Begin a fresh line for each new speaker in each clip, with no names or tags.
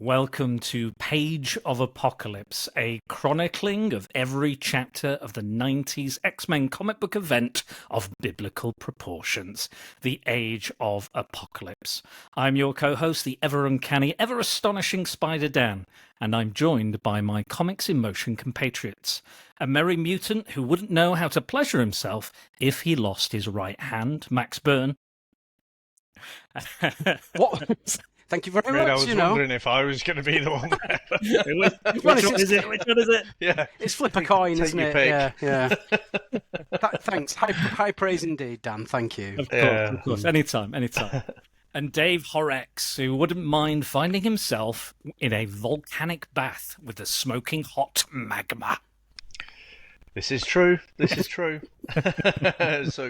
Welcome to Page of Apocalypse, a chronicling of every chapter of the 90s X-Men comic book event of biblical proportions, the Age of Apocalypse. I'm your co-host, the ever-uncanny, ever-astonishing Spider Dan, and I'm joined by my Comics in Motion compatriots, a merry mutant who wouldn't know how to pleasure himself if he lost his right hand, Max Byrne.
What? Thank you very much.
I was wondering if I was going to be the one.
Which one is it? Which one is it?
Yeah,
it's flip a coin, isn't it?
Pick.
Yeah. Thanks. High praise indeed, Dan. Thank you.
Of course. Anytime. And Dave Horex, who wouldn't mind finding himself in a volcanic bath with the smoking hot magma.
This is true. So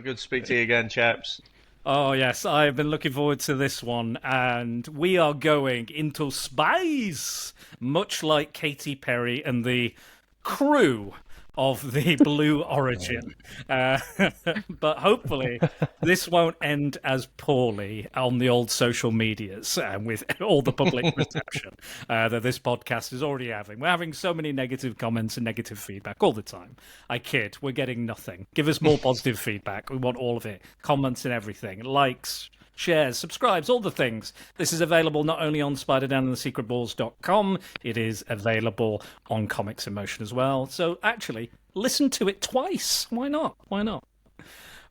good to speak to you again, chaps.
Oh, yes, I've been looking forward to this one, and we are going into space, much like Katy Perry and the crew of the Blue Origin. But hopefully this won't end as poorly on the old social medias with all the public reception that this podcast is already having. We're having so many negative comments and negative feedback all the time. I kid, we're getting nothing. Give us more positive feedback. We want all of it. Comments and everything. Likes, shares, subscribes, all the things. This is available not only on SpiderDanandTheSecretBalls.com, it is available on Comics in Motion as well. So actually, listen to it twice. Why not?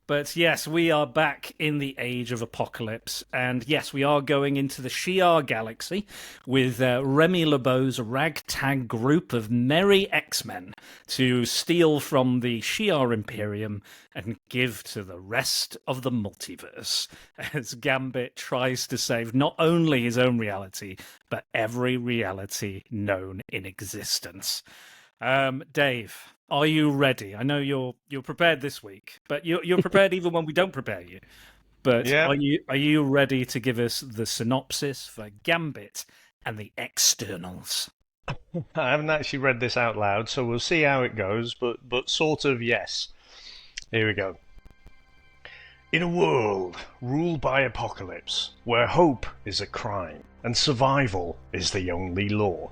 But yes, we are back in the Age of Apocalypse. And yes, we are going into the Shi'ar galaxy with Remy LeBeau's ragtag group of merry X-Men to steal from the Shi'ar Imperium and give to the rest of the multiverse, as Gambit tries to save not only his own reality, but every reality known in existence. Dave, are you ready? I know you're prepared this week, but you're prepared even when we don't prepare you. But
yeah.
Are you ready to give us the synopsis for Gambit and the X-Ternals?
I haven't actually read this out loud, so we'll see how it goes, but sort of yes. Here we go. In a world ruled by apocalypse, where hope is a crime and survival is the only law,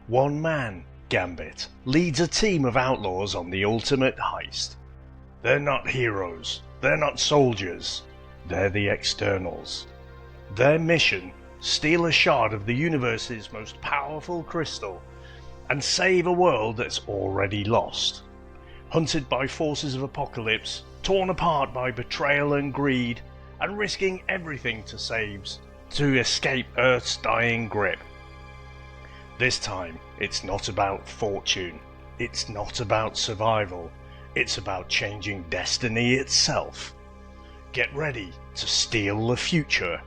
one man, Gambit, leads a team of outlaws on the ultimate heist. They're not heroes, they're not soldiers, they're the X-Ternals. Their mission, steal a shard of the universe's most powerful crystal and save a world that's already lost. Hunted by forces of apocalypse, torn apart by betrayal and greed, and risking everything to escape Earth's dying grip. This time, it's not about fortune, it's not about survival, it's about changing destiny itself. Get ready to steal the future,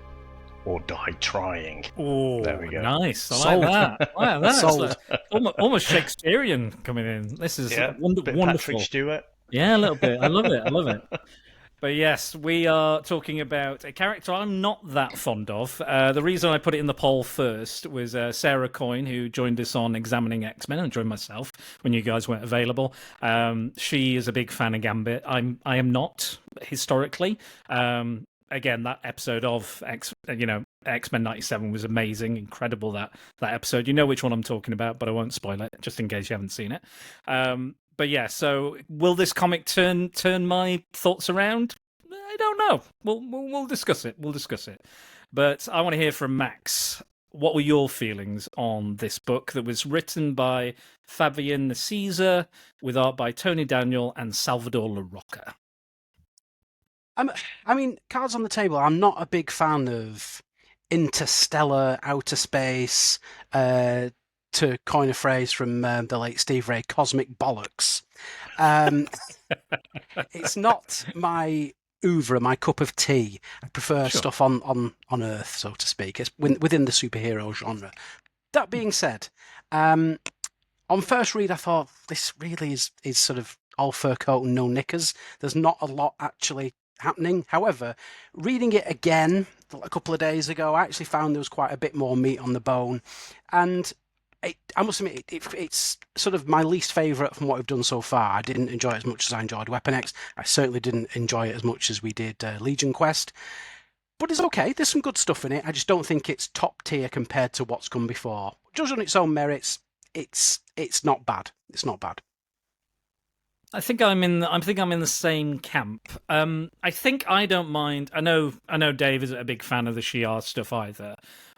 or die trying.
Oh,
there we go.
Nice. I like that. Wow, that's
Sold.
Almost Shakespearean coming in. This is wonderful.
Patrick Stewart.
Yeah, a little bit. I love it. But yes, we are talking about a character I'm not that fond of. The reason I put it in the poll first was Sarah Coyne, who joined us on Examining X-Men, and joined myself when you guys weren't available. She is a big fan of Gambit. I am not, historically. Again, that episode of X-Men 97 was amazing, incredible, that episode. You know which one I'm talking about, but I won't spoil it, just in case you haven't seen it. But yeah, so will this comic turn my thoughts around? I don't know. We'll discuss it. But I want to hear from Max. What were your feelings on this book that was written by Fabian Nicieza, with art by Tony Daniel and Salvador Larroca?
I mean, cards on the table. I'm not a big fan of interstellar, outer space. To coin a phrase from the late Steve Ray, cosmic bollocks. It's not my oeuvre, my cup of tea. I prefer stuff on Earth, so to speak. It's within the superhero genre. That being said, on first read, I thought this really is sort of all fur coat and no knickers. There's not a lot actually happening. However, reading it again a couple of days ago, I actually found there was quite a bit more meat on the bone. And I must admit, it's sort of my least favourite from what we've done so far. I didn't enjoy it as much as I enjoyed Weapon X. I certainly didn't enjoy it as much as we did Legion Quest. But it's okay. There's some good stuff in it. I just don't think it's top tier compared to what's come before. Judged on its own merits, it's not bad. It's not bad.
I think I'm in the same camp. I think I don't mind. I know Dave isn't a big fan of the Shi'ar stuff either,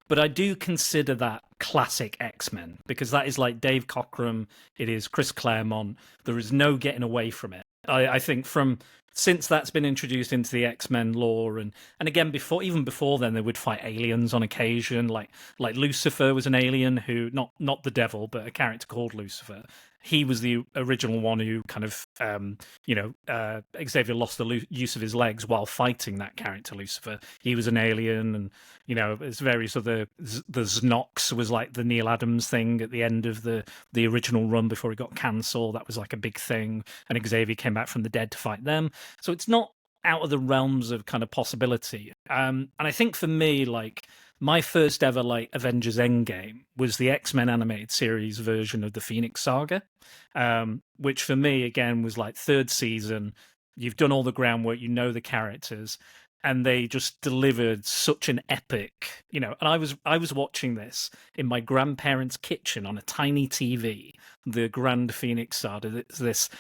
but I do consider that classic X-Men because that is like Dave Cockrum. It is Chris Claremont. There is no getting away from it. I think since that's been introduced into the X-Men lore, and again even before then, they would fight aliens on occasion. Like Lucifer was an alien who not the devil, but a character called Lucifer. He was the original one who kind of, Xavier lost the use of his legs while fighting that character, Lucifer. He was an alien, and, there's various other... The Znox was like the Neil Adams thing at the end of the original run before it got cancelled. That was like a big thing, and Xavier came back from the dead to fight them. So it's not out of the realms of kind of possibility. And I think for me, like... My first ever Avengers Endgame was the X-Men animated series version of the Phoenix Saga, which for me again was like third season. You've done all the groundwork, you know the characters, and they just delivered such an epic, And I was watching this in my grandparents' kitchen on a tiny TV, the Grand Phoenix Saga, this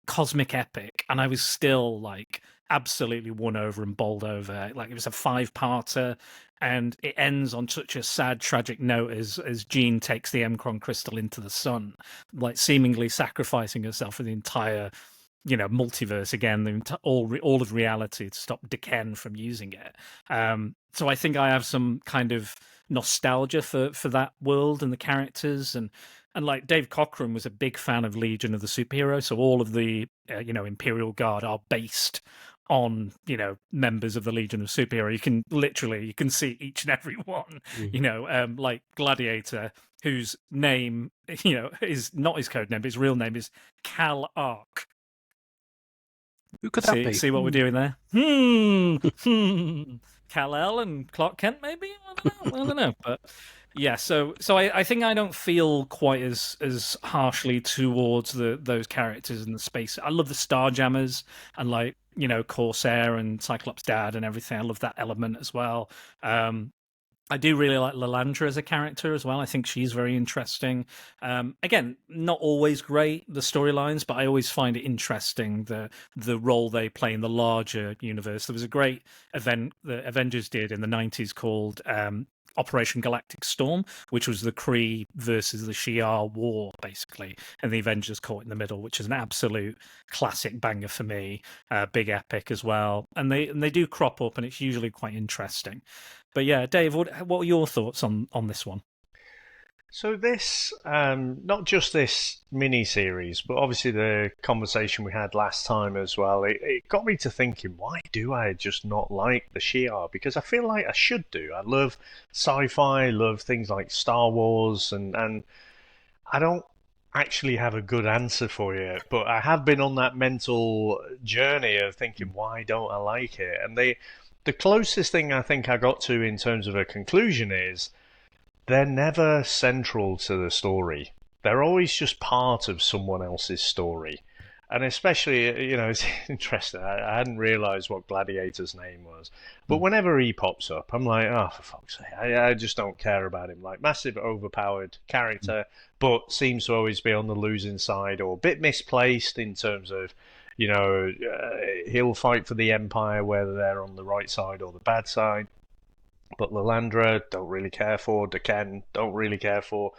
cosmic epic, and I was still like absolutely won over and bowled over. Like it was a 5-parter. And it ends on such a sad, tragic note as Jean takes the Emkron crystal into the sun, like seemingly sacrificing herself for the entire, multiverse again, all of reality to stop D'Ken from using it. So I think I have some kind of nostalgia for that world and the characters, and like Dave Cockrum was a big fan of Legion of the Superhero, so all of the Imperial Guard are based on members of the Legion of Superhero. You can see each and every one. Like Gladiator, whose name is not his code name, but his real name is Cal Arc.
Who could that be?
See what we're doing there? Kal-El and Clark Kent, maybe. I don't know. But yeah, so I think I don't feel quite as harshly towards those characters in the space. I love the Starjammers and Corsair and Cyclops' dad and everything. I love that element as well. I do really like Lilandra as a character as well. I think she's very interesting. Again, not always great, the storylines, but I always find it interesting the role they play in the larger universe. There was a great event that Avengers did in the 90s called Operation Galactic Storm, which was the Kree versus the Shi'ar war, basically, and the Avengers caught in the middle, which is an absolute classic banger for me, big epic as well. And they do crop up, and it's usually quite interesting. But yeah, Dave, what are your thoughts on this one?
So this, not just this mini-series, but obviously the conversation we had last time as well, it got me to thinking, why do I just not like the Shi'ar? Because I feel like I should do. I love sci-fi, love things like Star Wars, and I don't actually have a good answer for you, but I have been on that mental journey of thinking, why don't I like it? And the closest thing I think I got to in terms of a conclusion is, they're never central to the story. They're always just part of someone else's story. And especially, it's interesting. I hadn't realised what Gladiator's name was. But whenever he pops up, I'm like, oh, for fuck's sake, I just don't care about him. Like, massive overpowered character, but seems to always be on the losing side or a bit misplaced in terms of, he'll fight for the Empire, whether they're on the right side or the bad side. But Lilandra, don't really care for. D'Ken, don't really care for.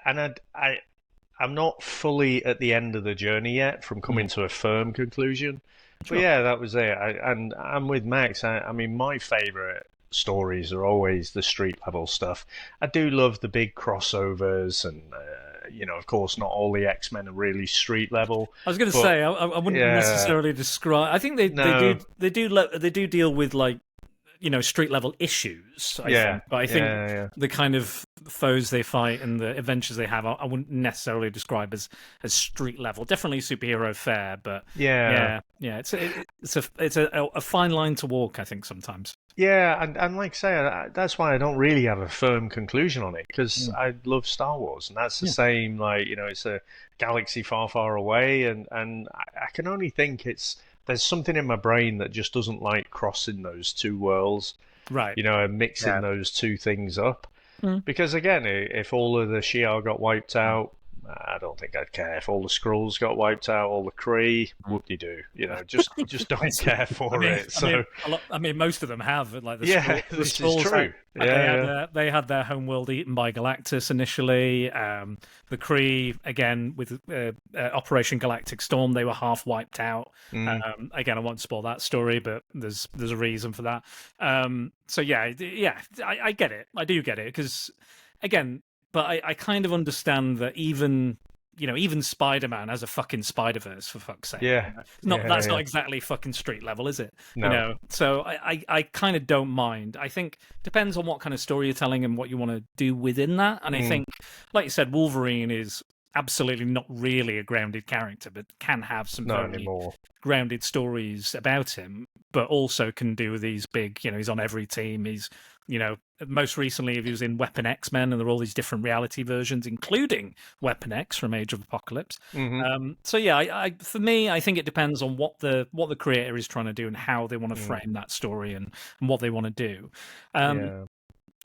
I'm not fully at the end of the journey yet from coming to a firm conclusion. Sure. But yeah, that was it. And I'm with Max. I mean, my favourite stories are always the street level stuff. I do love the big crossovers and... of course, not all the X-Men are really street level.
I was going to say I wouldn't necessarily describe. I think they do deal with street level issues. I think. But I think the kind of foes they fight and the adventures they have, I wouldn't necessarily describe as street level. Definitely superhero fare, but it's a fine line to walk, I think, sometimes.
Yeah, and like I say, that's why I don't really have a firm conclusion on it, because I love Star Wars, and that's the same, it's a galaxy far, far away, and I can only think there's something in my brain that just doesn't like crossing those two worlds.
Right.
And mixing those two things up. Because again, if all of the Shi'ar got wiped out, I don't think I'd care. If all the Skrulls got wiped out, all the Kree, whoop-de-doo. Just don't care for it. So
most of them have, like the
this
Skrulls,
is true.
They had their homeworld eaten by Galactus initially. The Kree, again, with Operation Galactic Storm, they were half wiped out. Again, I won't spoil that story, but there's a reason for that. So I get it. I do get it because, again. But I kind of understand that even Spider-Man has a fucking Spider-Verse, for fuck's sake.
Yeah.
That's not exactly fucking street level, is it?
No.
So I kind of don't mind. I think depends on what kind of story you're telling and what you want to do within that. And I think, like you said, Wolverine is absolutely not really a grounded character, but can have some very grounded stories about him, but also can do these big, he's on every team. He's, most recently he was in Weapon X-Men, and there are all these different reality versions, including Weapon X from Age of Apocalypse. For me, I think it depends on what the creator is trying to do and how they want to frame that story and what they want to do.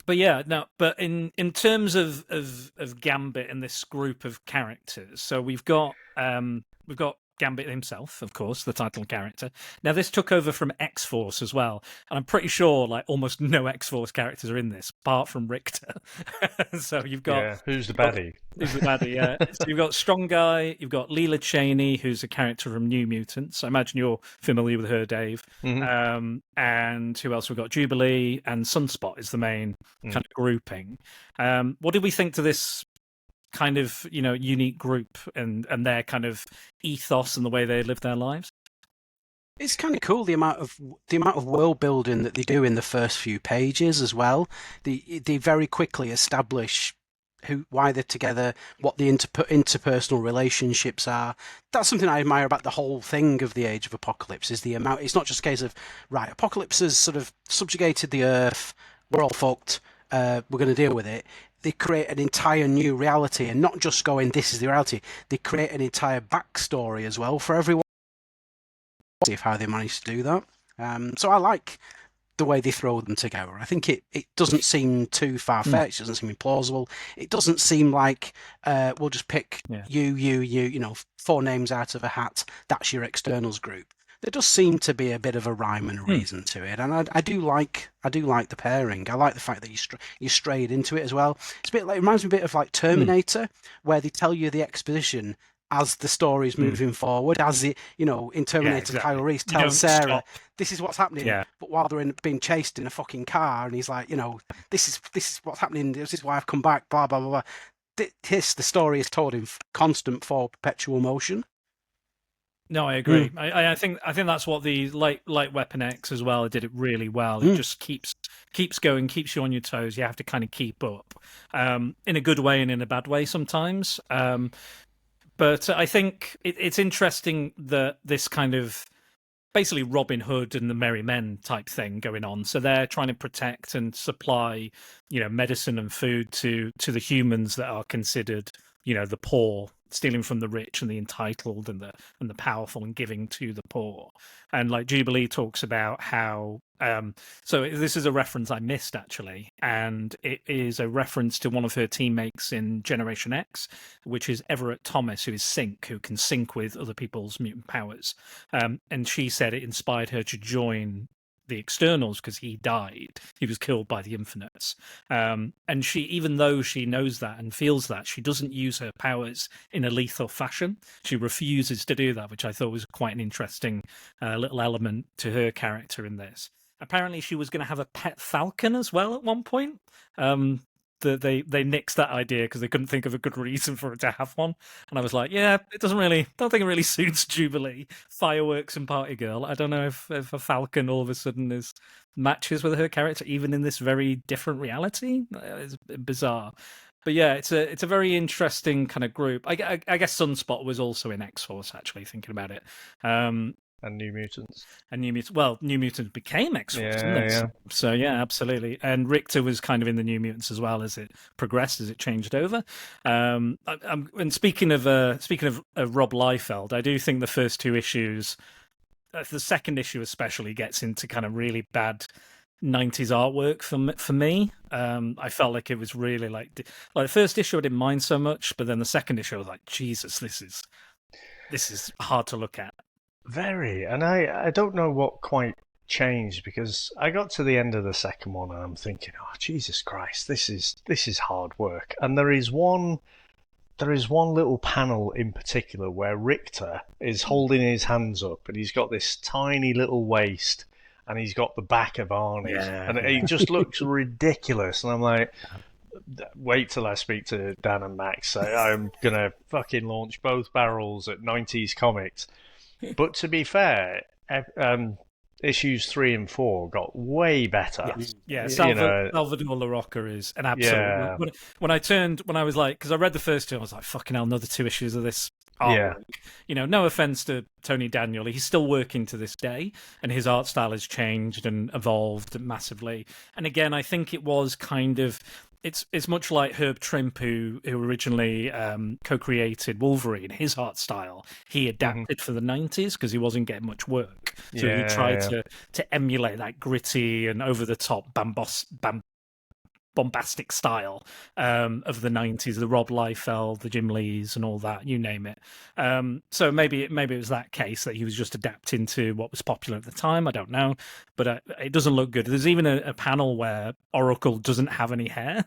But in terms of Gambit and this group of characters, so we've got Gambit himself, of course, the title character. Now, this took over from X-Force as well, and I'm pretty sure like almost no X-Force characters are in this, apart from Richter. So you've got
who's the baddie?
Who's the baddie? Yeah. So you've got Strong Guy, you've got Leela Cheney, who's a character from New Mutants. I imagine you're familiar with her, Dave. And who else? We've got Jubilee and Sunspot is the main kind of grouping. What did we think to this kind of unique group and their kind of ethos and the way they live their lives?
It's kind of cool the amount of world building that they do in the first few pages as well. They very quickly establish why they're together, what the interpersonal relationships are. That's something I admire about the whole thing of the Age of Apocalypse, is the amount. It's not just a case of, right, Apocalypse has sort of subjugated the Earth, we're all fucked, we're going to deal with it. They create an entire new reality, and not just going, this is the reality. They create an entire backstory as well for everyone. See how they manage to do that. So I like the way they throw them together. I think it doesn't seem too far-fetched. It doesn't seem implausible. It doesn't seem like we'll just pick you, 4 names out of a hat. That's your X-Ternals group. There does seem to be a bit of a rhyme and reason to it, and I do like the pairing. I like the fact that you strayed into it as well. It's a bit like, it reminds me a bit of like Terminator, where they tell you the exposition as the story's moving forward. As it, in Terminator, Kyle Reese tells Sarah, "This is what's happening," but while they're being chased in a fucking car, and he's like, "This is what's happening. This is why I've come back." Blah blah blah blah. The story is told in constant forward, perpetual motion.
No, I agree. I think that's what the like Weapon X as well did it really well. It just keeps going, keeps you on your toes. You have to kind of keep up, in a good way and in a bad way sometimes. But I think it's interesting that this kind of basically Robin Hood and the Merry Men type thing going on. So they're trying to protect and supply, medicine and food to the humans that are considered, the poor, stealing from the rich and the entitled and the powerful and giving to the poor. And like Jubilee talks about how so this is a reference I missed actually, and it is a reference to one of her teammates in Generation X, which is Everett Thomas, who is Sync, who can sync with other people's mutant powers. And she said it inspired her to join the X-Ternals because he died. He was killed by the Infinites. And she, even though she knows that and feels that, she doesn't use her powers in a lethal fashion. She refuses to do that, which I thought was quite an interesting little element to her character in this. Apparently she was going to have a pet falcon as well at one point. They nixed that idea because they couldn't think of a good reason for her to have one. And I was like, don't think it really suits Jubilee. Fireworks and party girl. I don't know if a falcon all of a sudden matches with her character, even in this very different reality. It's bizarre. But yeah, it's a very interesting kind of group. I guess Sunspot was also in X-Force, actually, thinking about it.
And New Mutants.
New Mutants became X-Force, didn't it?
Yeah.
So, yeah, absolutely. And Richter was kind of in the New Mutants as well as it progressed, as it changed over. And speaking of Rob Liefeld, I do think the first 2 issues, the second issue especially, gets into kind of really bad '90s artwork for me. I felt like it was really like the first issue I didn't mind so much, but then the second issue I was like, Jesus, this is hard to look at.
Very, and I don't know what quite changed because I got to the end of the second one and I'm thinking, oh Jesus Christ, this is hard work. And there is one little panel in particular where Richter is holding his hands up and he's got this tiny little waist and he's got the back of Arnie's and he just looks ridiculous. And I'm like, wait till I speak to Dan and Max. I'm gonna fucking launch both barrels at '90s comics. But to be fair, issues 3 and 4 got way better.
Yeah, Salvador LaRocca is an absolute.
Yeah.
When I was like, because I read the first two, I was like, fucking hell, another 2 issues of this.
Yeah.
No offense to Tony Daniel, he's still working to this day, and his art style has changed and evolved massively. And again, I think it was kind of. It's much like Herb Trimpe, who originally co-created Wolverine. His art style he adapted for the '90s because he wasn't getting much work, so he tried to emulate that gritty and over the top bombastic style of the '90s, the Rob Liefeld, the Jim Lees, and all that, you name it. So maybe it was that case that he was just adapting to what was popular at the time. I don't know, but it doesn't look good. There's even a panel where Oracle doesn't have any hair,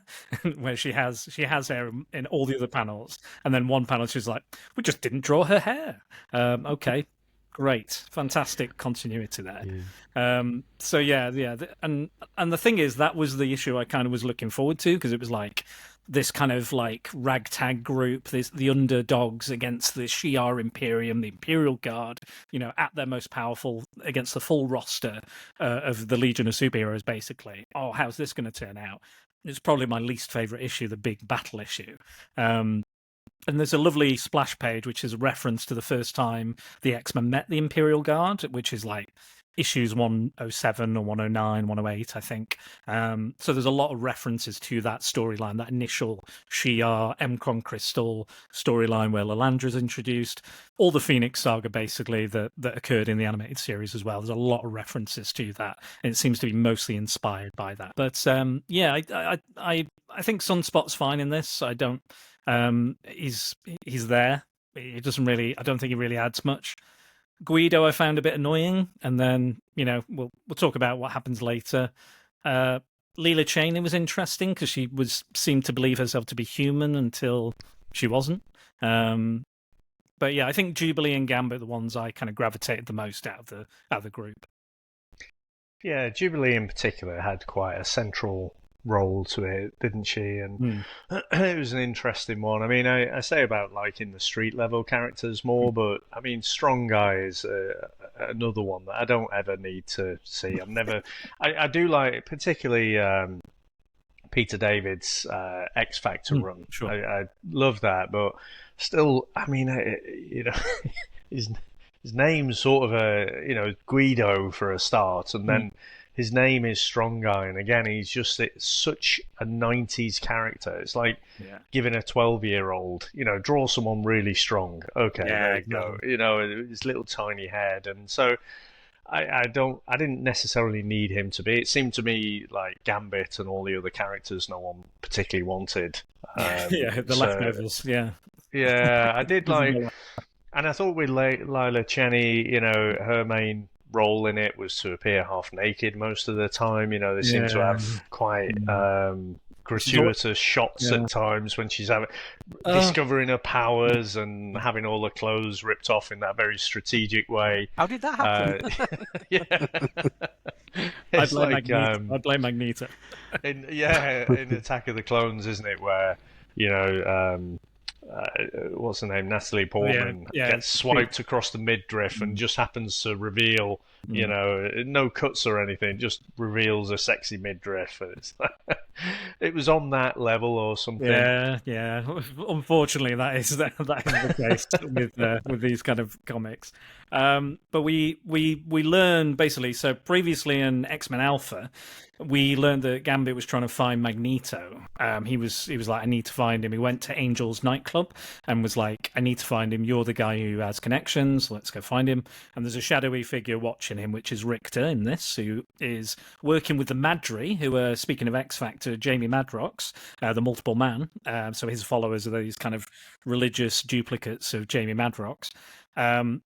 where she has hair in all the other panels, and then one panel she's like, "We just didn't draw her hair." Okay. Great, fantastic continuity there. So and the thing is, that was the issue I kind of was looking forward to because it was like this kind of like ragtag group, the underdogs against the Shi'ar Imperium, the Imperial Guard, at their most powerful against the full roster of the Legion of Superheroes, basically. Oh, how's this going to turn out? It's probably my least favorite issue, the big battle issue. And there's a lovely splash page, which is a reference to the first time the X-Men met the Imperial Guard, which is like issues 107 or 109, 108, I think. So there's a lot of references to that storyline, that initial Shi'ar, M'Kraan Crystal storyline where Lalandra's introduced. All the Phoenix Saga, basically, that occurred in the animated series as well. There's a lot of references to that, and it seems to be mostly inspired by that. But I think Sunspot's fine in this. I don't... he's there. It doesn't really. I don't think he really adds much. Guido, I found a bit annoying, and then we'll talk about what happens later. Leela Cheney was interesting because she seemed to believe herself to be human until she wasn't. But yeah, I think Jubilee and Gambit are the ones I kind of gravitated the most out of the group.
Yeah, Jubilee in particular had quite a central role to it, didn't she? And it was an interesting one. I mean, I say about liking the street level characters more, but I mean, Strong Guy is another one that I don't ever need to see. I do like particularly Peter David's X Factor run.
Sure.
I love that, but still, I mean, his name's sort of Guido for a start, and then his name is Strong Guy, and again, he's just such a '90s character. It's like giving a 12-year-old, draw someone really strong. Okay, there you go. His little tiny head, and so I didn't necessarily need him to be. It seemed to me like Gambit and all the other characters no one particularly wanted.
Leftovers.
Yeah, I did like, and I thought with Lila Cheney, her main role in it was to appear half naked most of the time. They seem to have quite gratuitous shots at times when she's discovering her powers and having all her clothes ripped off in that very strategic way.
How did that happen?
I blame Magneto.
In Attack of the Clones, isn't it, where what's her name? Natalie Portman gets swiped across the midriff and just happens to reveal, no cuts or anything, just reveals a sexy midriff. It was on that level or something.
Yeah. Unfortunately, that is the case with these kind of comics. But we learn basically. So previously in X-Men Alpha, we learned that Gambit was trying to find Magneto. He was like, I need to find him. He went to Angel's nightclub and was like, I need to find him. You're the guy who has connections. Let's go find him. And there's a shadowy figure watching him, which is Richter in this, who is working with the Madri, who are, speaking of X Factor, Jamie Madrox, the multiple man. So his followers are these kind of religious duplicates of Jamie Madrox.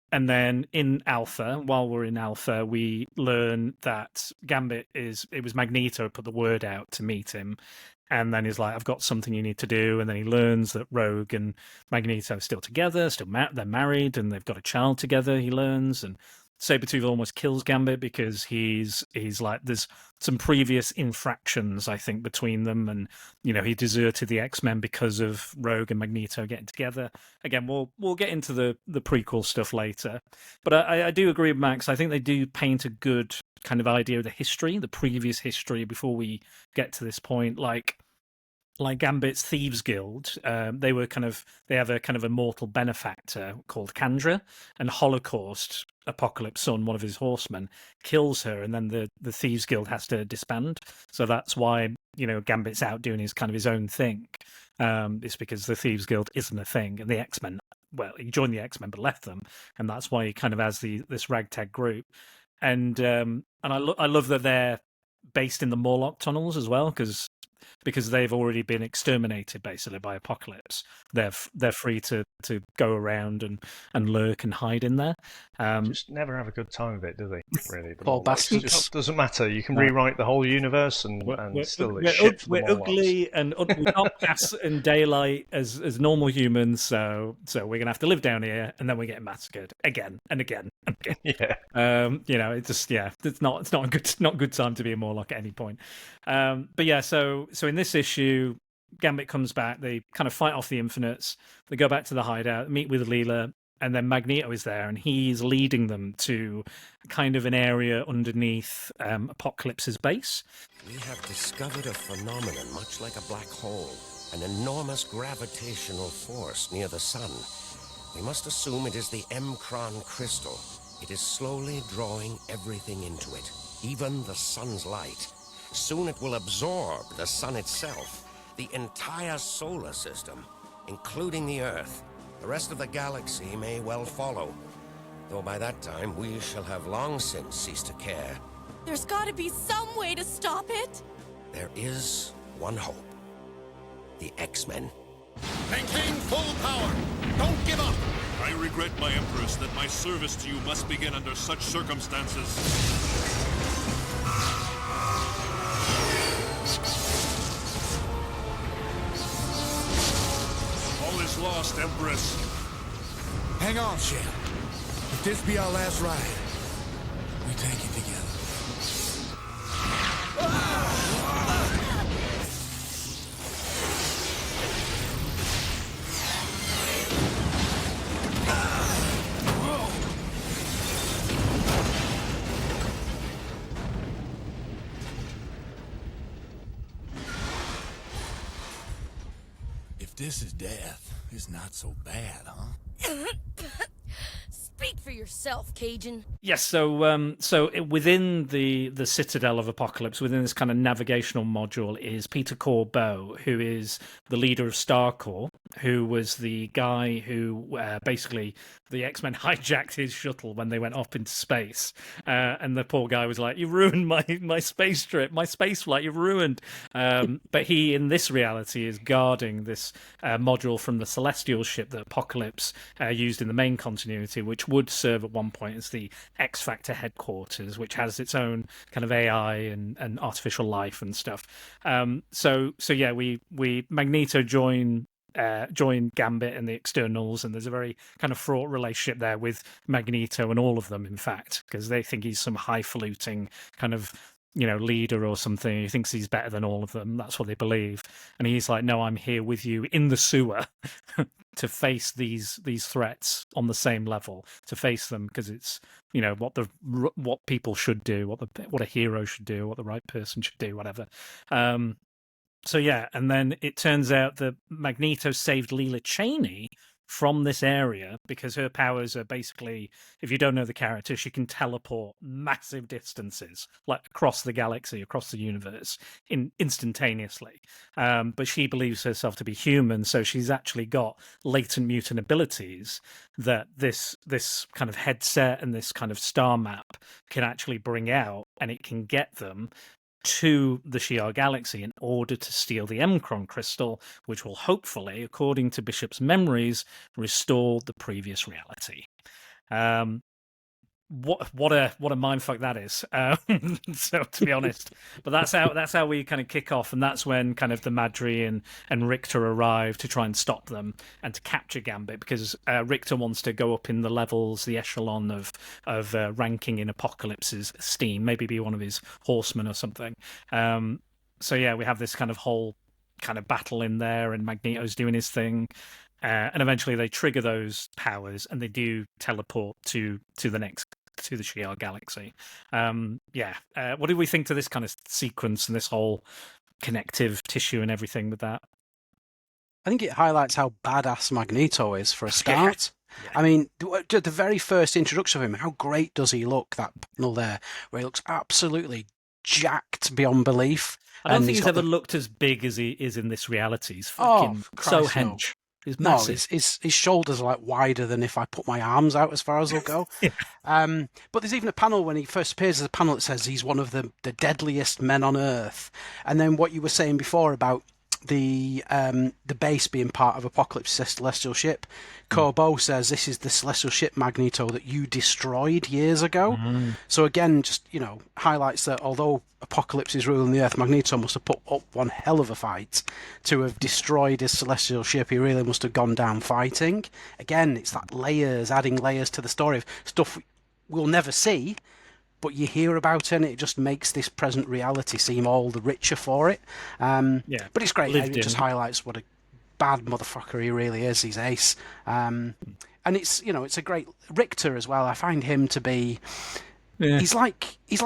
And then in Alpha, while we're in Alpha, we learn that Gambit it was Magneto who put the word out to meet him. And then he's like, I've got something you need to do. And then he learns that Rogue and Magneto are still together, they're married, and they've got a child together, he learns. And Sabretooth almost kills Gambit because he's like, there's some previous infractions, I think, between them, and he deserted the X-Men because of Rogue and Magneto getting together. Again, we'll get into the prequel stuff later, but I do agree with Max. I think they do paint a good kind of idea of the history, the previous history, before we get to this point. Like Gambit's Thieves Guild, they have a kind of immortal benefactor called Kandra, and Holocaust, Apocalypse Son, one of his horsemen, kills her, and then the Thieves Guild has to disband. So that's why Gambit's out doing his own thing. It's because the Thieves Guild isn't a thing, and the X-Men, well, he joined the X-Men but left them, and that's why he kind of has this ragtag group. And I love that they're based in the Morlock tunnels as well, because they've already been exterminated basically by Apocalypse. They're free to go around and lurk and hide in there.
Just never have a good time of it, do they? Really,
Poor bastards.
It just doesn't matter. You can rewrite the whole universe and still
we're
shit for the
we're ugly and we can't pass in daylight as normal humans. So we're gonna have to live down here, and then we're getting massacred again and again and again.
Yeah.
It's not a good time to be a Morlock at any point. But yeah, so in this issue, Gambit comes back. They kind of fight off the Infinites. They go back to the hideout, meet with Leela, and then Magneto is there, and he's leading them to kind of an area underneath Apocalypse's base.
We have discovered a phenomenon much like a black hole, an enormous gravitational force near the sun. We must assume it is the M-Cron crystal. It is slowly drawing everything into it, even the sun's light. Soon it will absorb the sun itself, the entire solar system, including the Earth. The rest of the galaxy may well follow, though by that time we shall have long since ceased to care.
There's gotta be some way to stop it.
There is one hope. The X-Men.
Maintain full power! Don't give up! I regret, my Empress, that my service to you must begin under such circumstances. All is lost, Empress.
Hang on, Shell. If this be our last ride, we take it together. If this is death, it's not so bad, huh?
Speak for yourself, Cajun.
Yes, so within the Citadel of Apocalypse, within this kind of navigational module, is Peter Corbeau, who is the leader of StarCorps, who was the guy who basically the X-Men hijacked his shuttle when they went up into space, and the poor guy was like, "You ruined my space trip, my space flight. You've ruined." But he, in this reality, is guarding this module from the Celestial ship that Apocalypse used in the main continuity, which would serve at one point as the X Factor headquarters, which has its own kind of AI and artificial life and stuff. So yeah, we Magneto join Gambit and the X-Ternals, and there's a very kind of fraught relationship there with Magneto and all of them, in fact, because they think he's some highfalutin kind of leader or something. He thinks he's better than all of them. That's what they believe. And he's like, no, I'm here with you in the sewer to face these threats on the same level, to face them, because it's what people should do, what a hero should do, what the right person should do, whatever. So yeah, and then it turns out that Magneto saved Leela Cheney from this area, because her powers are basically, if you don't know the character, she can teleport massive distances, like across the galaxy, across the universe, instantaneously. But she believes herself to be human, so she's actually got latent mutant abilities that this kind of headset and this kind of star map can actually bring out, and it can get them to the Shi'ar galaxy in order to steal the Emkron crystal, which will hopefully, according to Bishop's memories, restore the previous reality. What a mindfuck that is. So to be honest, but that's how we kind of kick off, and that's when kind of the Madri and Richter arrive to try and stop them and to capture Gambit, because Richter wants to go up in the levels, the echelon of ranking in Apocalypse's esteem, maybe be one of his horsemen or something. So yeah, we have this kind of whole kind of battle in there, and Magneto's doing his thing. And eventually they trigger those powers, and they do teleport to the Shi'ar galaxy. What do we think to this kind of sequence and this whole connective tissue and everything with that?
I think it highlights how badass Magneto is for a start. Yeah. I mean, the very first introduction of him, how great does he look, that panel there, where he looks absolutely jacked beyond belief.
I don't think he's ever looked as big as he is in this reality. He's fucking so hench. He's massive.
No, his shoulders are like wider than if I put my arms out as far as they'll go.
Yeah.
But there's even a panel when he first appears, there's a panel that says he's one of the deadliest men on Earth. And then what you were saying before about the base being part of Apocalypse's celestial ship, Corbeau says this is the celestial ship, Magneto, that you destroyed years ago. So again, just highlights that although Apocalypse is ruling the Earth, Magneto must have put up one hell of a fight to have destroyed his celestial ship. He really must have gone down fighting. Again, it's that layers, adding layers to the story of stuff we'll never see, but you hear about it, and it just makes this present reality seem all the richer for it. But it's great. It just highlights what a bad motherfucker he really is. He's ace. And it's it's a great Richter as well. I find him to be. Yeah. He's like a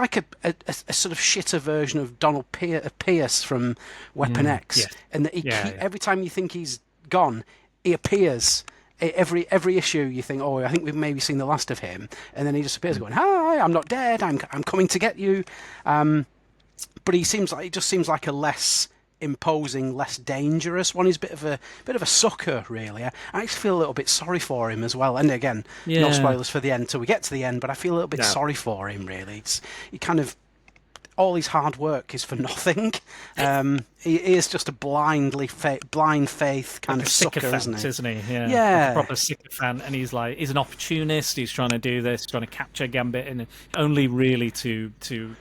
sort of shitter version of Donald Pierce from Weapon X, and that every time you think he's gone, he appears. Every issue you think, I think we've maybe seen the last of him, and then he just appears going, "Hi, I'm not dead. I'm coming to get you." But he just seems like a less imposing, less dangerous one. He's a bit of a sucker, really. I actually feel a little bit sorry for him as well. And again, no spoilers for the end till we get to the end, but I feel a little bit sorry for him, really. He kind of, all his hard work is for nothing. He is just a blind faith kind of sucker, isn't he?
Yeah. Like a proper sycophant, and he's an opportunist. He's trying to do this, trying to capture Gambit, and only really to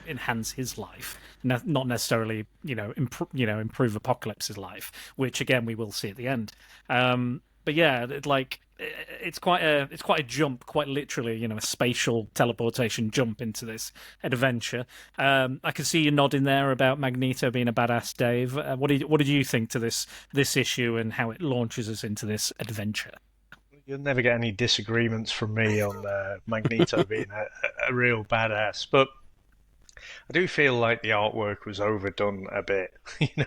enhance his life, not necessarily improve Apocalypse's life, which again we will see at the end. But yeah, it's quite a jump, quite literally, a spatial teleportation jump into this adventure. I can see you nodding there about Magneto being a badass, Dave. What did you think to this issue and how it launches us into this adventure?
You'll never get any disagreements from me on Magneto being a real badass, but I do feel like the artwork was overdone a bit,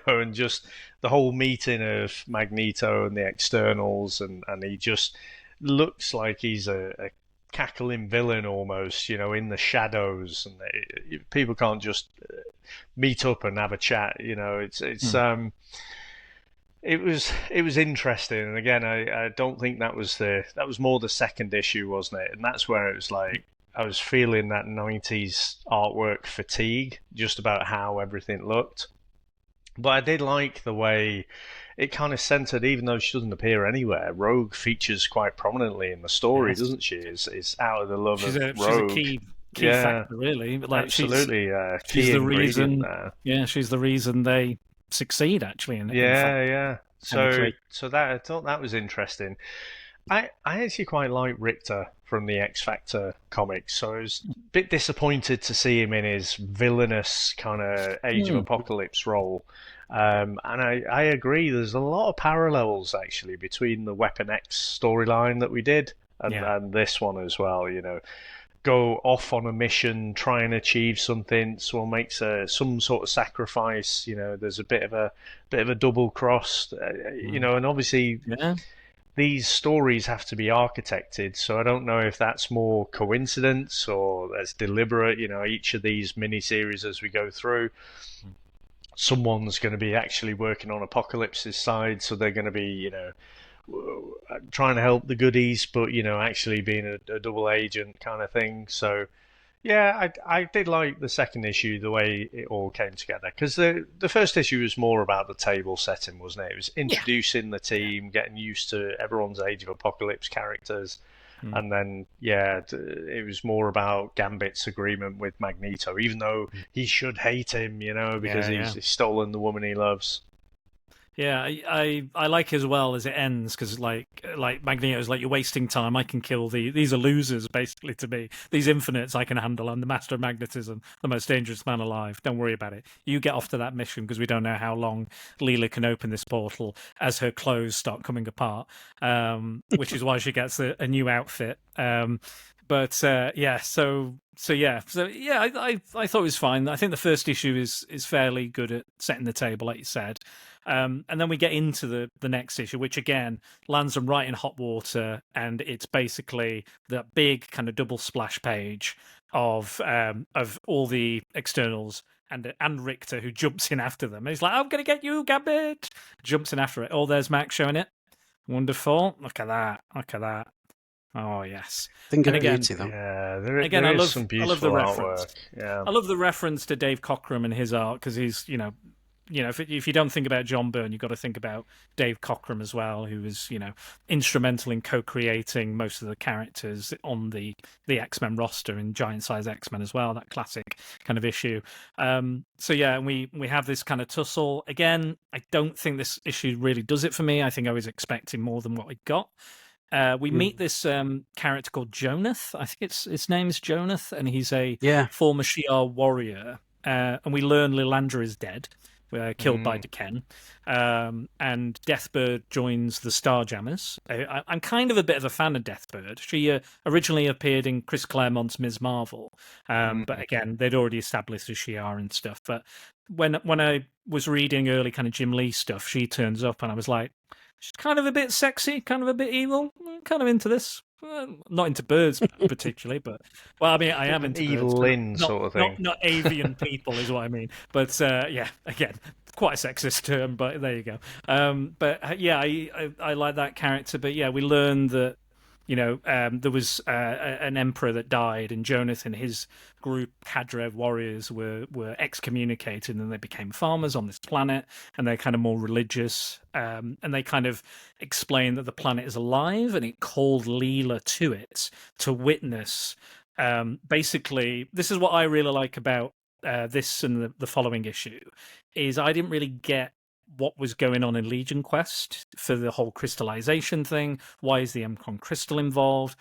and just the whole meeting of Magneto and the X-Ternals, and he just looks like he's a cackling villain almost, in the shadows, and people can't just meet up and have a chat, It was interesting, and again, I don't think that was more the second issue, wasn't it? And that's where it was like, I was feeling that 90s artwork fatigue, just about how everything looked. But I did like the way it kind of centered, even though she doesn't appear anywhere. Rogue features quite prominently in the story, doesn't she? Is out of the love of Rogue.
She's a key factor, really. But
absolutely,
she's the reason. She's the reason they succeed, actually.
So that I thought that was interesting. I actually quite like Richter from the X Factor comics, so I was a bit disappointed to see him in his villainous kind of Age of Apocalypse role. And I agree, there's a lot of parallels actually between the Weapon X storyline that we did and this one as well. Go off on a mission, try and achieve something. Someone makes some sort of sacrifice. There's a bit of a double cross. And obviously. Yeah. these stories have to be architected. So I don't know if that's more coincidence or that's deliberate. Each of these miniseries as we go through, someone's going to be actually working on Apocalypse's side, so they're going to be, trying to help the goodies, but actually being a double agent kind of thing. So yeah, I did like the second issue, the way it all came together, because the first issue was more about the table setting, wasn't it? It was introducing the team, getting used to everyone's Age of Apocalypse characters, and then it was more about Gambit's agreement with Magneto, even though he should hate him, because he's stolen the woman he loves.
Yeah, I like as well as it ends, because like Magneto's like, you're wasting time. I can kill these are losers basically to me. These infinites I can handle. I'm the master of magnetism, the most dangerous man alive. Don't worry about it. You get off to that mission, because we don't know how long Leela can open this portal as her clothes start coming apart. Which is why she gets a new outfit. I thought it was fine. I think the first issue is fairly good at setting the table, like you said. And then we get into the next issue, which again lands them right in hot water, and it's basically the big kind of double splash page of all the X-Ternals and Richter, who jumps in after them. And he's like, "I'm gonna get you, Gambit!" Jumps in after it. Oh, there's Max showing it. Wonderful. Look at that. Look at that. Oh yes.
Think
And
of
again,
beauty, though.
Yeah, there
again,
is
I
some
love
beautiful
the
artwork.
reference.
Yeah.
I love the reference to Dave Cockrum and his art, because he's, if you don't think about John Byrne, you've got to think about Dave Cockrum as well, who was, instrumental in co-creating most of the characters on the X-Men roster in Giant Size X-Men as well, that classic kind of issue. We have this kind of tussle. Again, I don't think this issue really does it for me. I think I was expecting more than what we got. We meet this character called Jonath. I think his name is Jonath, and he's a former Shi'ar warrior. And we learn Lilandra is dead, killed by D'Ken. And Deathbird joins the Starjammers. I'm kind of a bit of a fan of Deathbird. She originally appeared in Chris Claremont's Ms. Marvel, but again, they'd already established the Shi'ar and stuff. But when I was reading early kind of Jim Lee stuff, she turns up, and I was like, she's kind of a bit sexy, kind of a bit evil. Kind of into this. Not into birds particularly, but I mean, I am into
evil
birds,
Lynn sort of thing.
Not avian people is what I mean. But again, quite a sexist term, but there you go. I like that character. But yeah, we learned that there was an emperor that died, and Jonath and his group, cadre of warriors, were excommunicated, and they became farmers on this planet, and they're kind of more religious, and they kind of explain that the planet is alive, and it called Leela to it to witness. Basically, this is what I really like about this and the following issue, is I didn't really get what was going on in Legion Quest for the whole crystallization thing. Why is the Mcron crystal involved?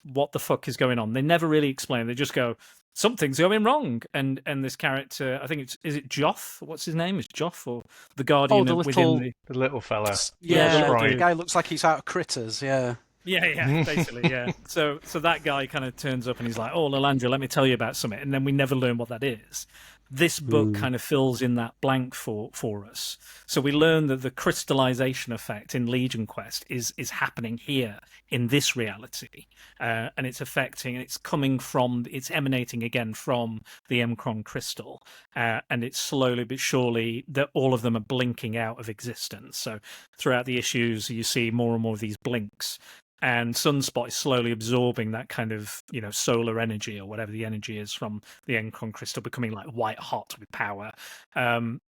What the fuck is going on? They never really explain. They just go, something's going wrong. And this character, I think is it Joff? What's his name? Is Joff or the Guardian within
the little fella?
Yeah,
right.
The guy looks like he's out of Critters. Yeah.
Yeah, basically, yeah. So that guy kind of turns up and he's like, "Oh, Lilandra, let me tell you about something," and then we never learn what that is. This book kind of fills in that blank for us. So we learn that the crystallization effect in Legion Quest is happening here in this reality, and it's it's emanating again from the Mcron crystal, and it's slowly but surely that all of them are blinking out of existence. So throughout the issues, you see more and more of these blinks. And Sunspot is slowly absorbing that kind of, solar energy or whatever the energy is from the Mcron crystal, becoming like white hot with power. And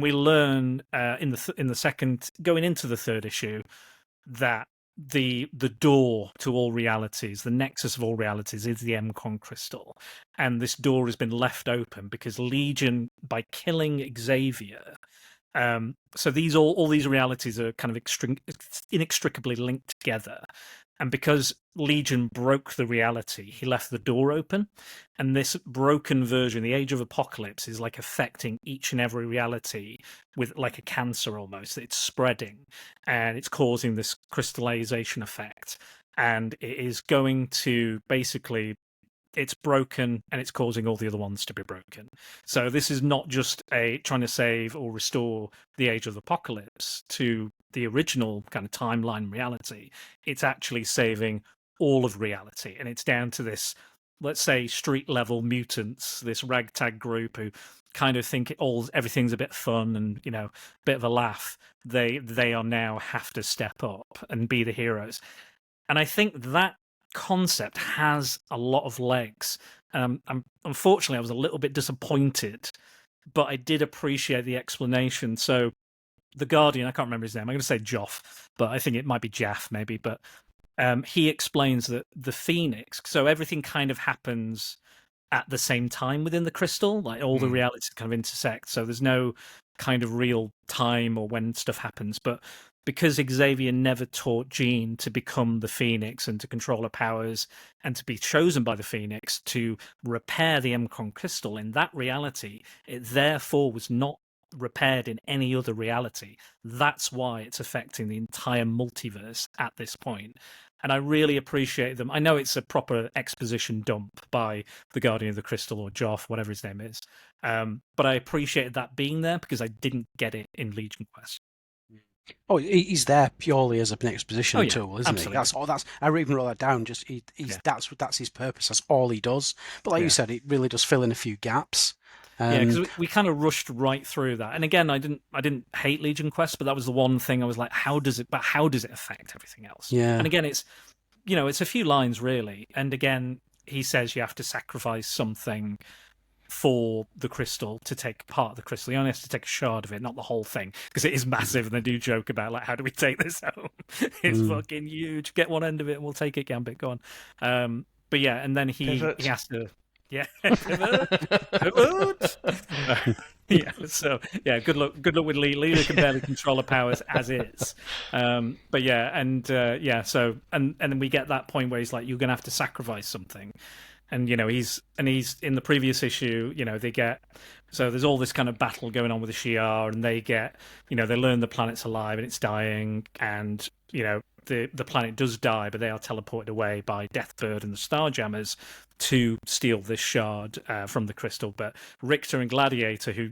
we learn in the second, going into the third issue, that the door to all realities, the nexus of all realities, is the Mcron crystal, and this door has been left open because Legion, by killing Xavier. So all these realities are kind of inextricably linked together, and because Legion broke the reality, he left the door open, and this broken version, the Age of Apocalypse, is like affecting each and every reality with like a cancer almost. It's spreading, and it's causing this crystallization effect, and it is going to basically it's broken and it's causing all the other ones to be broken. So this is not just trying to save or restore the Age of Apocalypse to the original kind of timeline reality. It's actually saving all of reality, and it's down to this, let's say, street level mutants, this ragtag group who kind of think everything's a bit fun and bit of a laugh. They are now have to step up and be the heroes, and I think that concept has a lot of legs. Unfortunately, I was a little bit disappointed, but I did appreciate the explanation. So the Guardian, I can't remember his name. I'm going to say Joff, but I think it might be Jaff maybe. But he explains that the Phoenix, so everything kind of happens at the same time within the crystal, like all the realities kind of intersect. So there's no kind of real time or when stuff happens. But because Xavier never taught Jean to become the Phoenix and to control her powers and to be chosen by the Phoenix to repair the Mcron crystal in that reality, it therefore was not repaired in any other reality. That's why it's affecting the entire multiverse at this point. And I really appreciate them. I know it's a proper exposition dump by the Guardian of the Crystal or Joff, whatever his name is. But I appreciated that being there because I didn't get it in Legion Quest.
Oh, he's there purely as an exposition tool, isn't
absolutely.
he? That's all. I even wrote that down. Just that's his purpose. That's all he does. But like you said, it really does fill in a few gaps.
Yeah, because we kind of rushed right through that. And again, I didn't hate Legion Quest, but that was the one thing I was like, how does it affect everything else?
Yeah.
And again, it's a few lines really. And again, he says you have to sacrifice something for the crystal to take part of the crystal. You only have to take a shard of it, not the whole thing, because it is massive. And they do joke about like, how do we take this home? It's fucking huge. Get one end of it and we'll take it, Gambit. Go on. But yeah, and then he has to. Yeah, pivot. Yeah. So yeah, good luck with Lee. Lee can barely control her powers as is. But yeah, and So and then we get that point where he's like, you're gonna have to sacrifice something. And he's in the previous issue. They get, so there's all this kind of battle going on with the Shi'ar, and they get, they learn the planet's alive and it's dying, and the planet does die, but they are teleported away by Deathbird and the Starjammers to steal this shard from the crystal. But Richter and Gladiator, who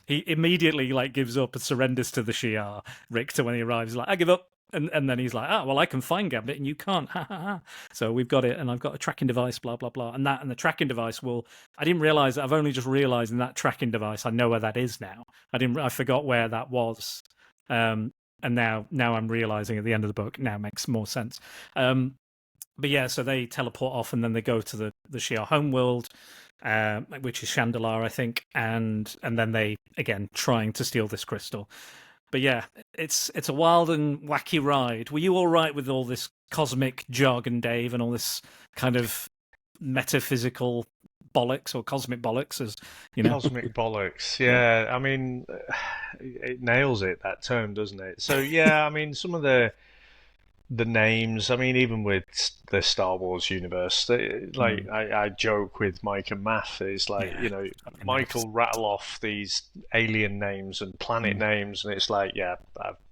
he immediately like gives up and surrenders to the Shi'ar. Richter, when he arrives, is like, I give up. And then he's like, well, I can find Gambit and you can't. Ha ha ha. So we've got it, and I've got a tracking device, blah blah blah. And the tracking device I didn't realize that. I've only just realized in that tracking device I know where that is now. I forgot where that was. And now I'm realizing at the end of the book. Now it makes more sense. But yeah, so they teleport off, and then they go to the Shi'ar homeworld, which is Chandalar, I think, and then they again trying to steal this crystal. But yeah, it's a wild and wacky ride. Were you all right with all this cosmic jargon, Dave, and all this kind of metaphysical bollocks or cosmic bollocks, as you know?
Cosmic bollocks, yeah. I mean, it nails it, that term, doesn't it? So yeah, I mean, some of the names, I mean, even with the Star Wars universe, I joke with Mike and Math, it's like, Mike will rattle off these alien names and planet names, and it's like,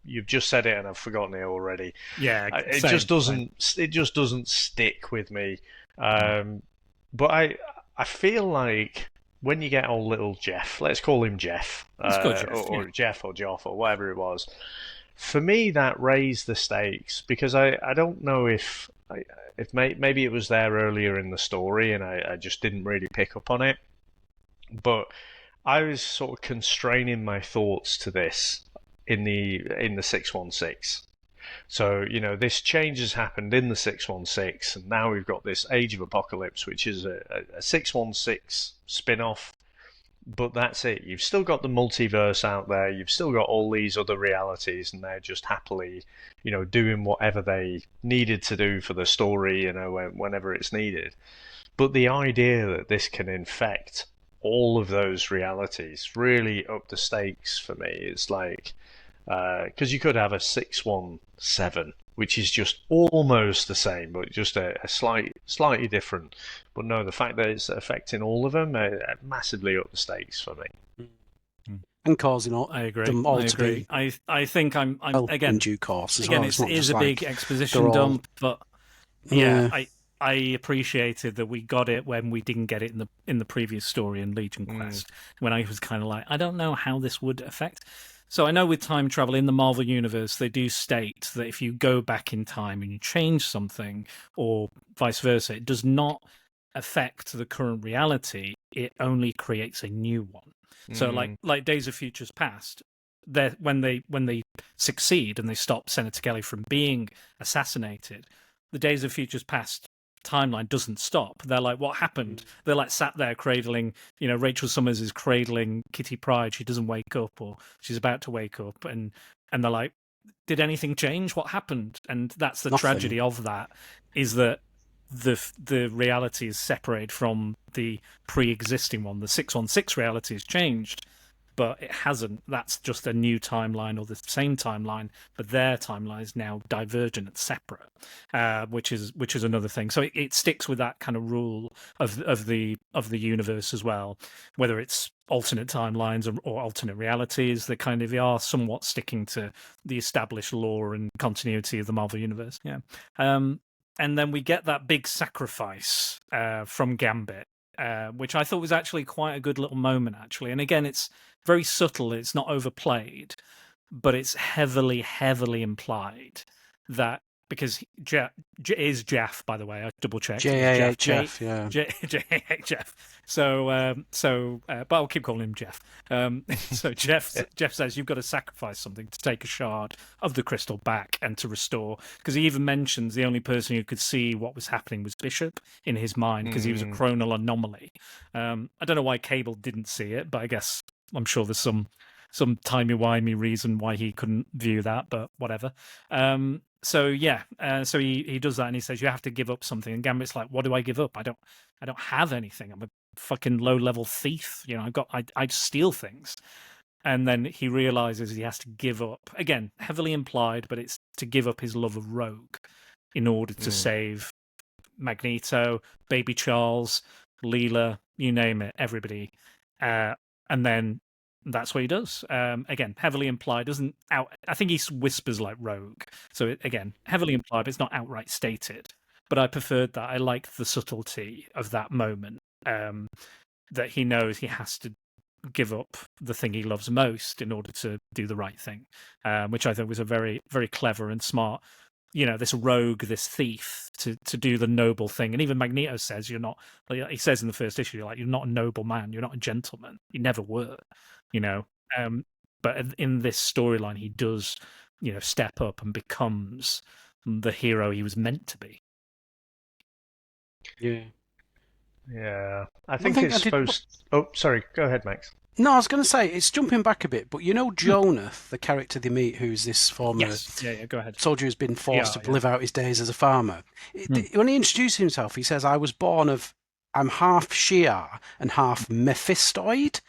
you've just said it and I've forgotten it already.
Yeah,
it just doesn't stick with me. But I feel like when you get old little Jeff, let's call him Jeff, or Jeff or Joff or whatever it was. For me, that raised the stakes, because I don't know if maybe it was there earlier in the story and I just didn't really pick up on it. But I was sort of constraining my thoughts to this in the 616. So, this change has happened in the 616, and now we've got this Age of Apocalypse, which is a 616 spin-off. But that's it. You've still got the multiverse out there. You've still got all these other realities, and they're just happily, doing whatever they needed to do for the story, whenever it's needed. But the idea that this can infect all of those realities really upped the stakes for me. It's like, because you could have a 617, which is just almost the same, but just a slightly different. But no, the fact that it's affecting all of them massively up the stakes for me.
And causing them all to be.
I think I'm again
in due course.
Again, it is a big exposition dump, but yeah, I appreciated that we got it when we didn't get it in the previous story in Legion Quest, when I was kind of like, I don't know how this would affect. So I know with time travel in the Marvel Universe, they do state that if you go back in time and you change something, or vice versa, it does not affect the current reality. It only creates a new one. So like Days of Futures Past, when they succeed and they stop Senator Kelly from being assassinated, the Days of Futures Past timeline doesn't stop. They're like, what happened? They're like sat there cradling, Rachel Summers is cradling Kitty Pryde. She doesn't wake up, or she's about to wake up, and they're like, did anything change? What happened? And that's the tragedy of that, is that the reality is separated from the pre-existing one. The 616 reality has changed, but it hasn't. That's just a new timeline, or the same timeline, but their timeline is now divergent and separate, which is another thing. So it sticks with that kind of rule of the universe as well, whether it's alternate timelines or alternate realities. They kind of are somewhat sticking to the established lore and continuity of the Marvel Universe. Yeah, and then we get that big sacrifice from Gambit, which I thought was actually quite a good little moment, actually. And again, it's very subtle, it's not overplayed, but it's heavily, heavily implied that, because Jeff is Jeff, by the way, I double checked.
Jeff, yeah.
Jeff. But I'll keep calling him Jeff. So Jeff says you've got to sacrifice something to take a shard of the crystal back and to restore. Because he even mentions the only person who could see what was happening was Bishop in his mind, because he was a chronal anomaly. I don't know why Cable didn't see it, but I guess I'm sure there's some timey-wimey reason why he couldn't view that, but whatever. So he does that, and he says you have to give up something. And Gambit's like, what do I give up? I don't have anything. I'm a fucking low-level thief. I steal things. And then he realizes he has to give up, again, heavily implied, but it's to give up his love of Rogue in order to save Magneto, Baby Charles, Leela, you name it, everybody. And then that's what he does. Again, heavily implied, doesn't out. I think he whispers like Rogue. So again, heavily implied, but it's not outright stated. But I preferred that. I liked the subtlety of that moment. That he knows he has to give up the thing he loves most in order to do the right thing, which I think was a very, very clever and smart. This rogue, this thief, to do the noble thing. And even Magneto says you're not. He says in the first issue, you're not a noble man. You're not a gentleman. You never were. But in this storyline, he does, step up and becomes the hero he was meant to be.
Yeah. I think it's supposed. Oh, sorry. Go ahead, Max.
No, I was going to say, it's jumping back a bit, but Jonath, the character they meet, who's this former
go ahead.
soldier who's been forced to live out his days as a farmer. When he introduces himself, he says, I'm half Shi'ar and half Mephistoid.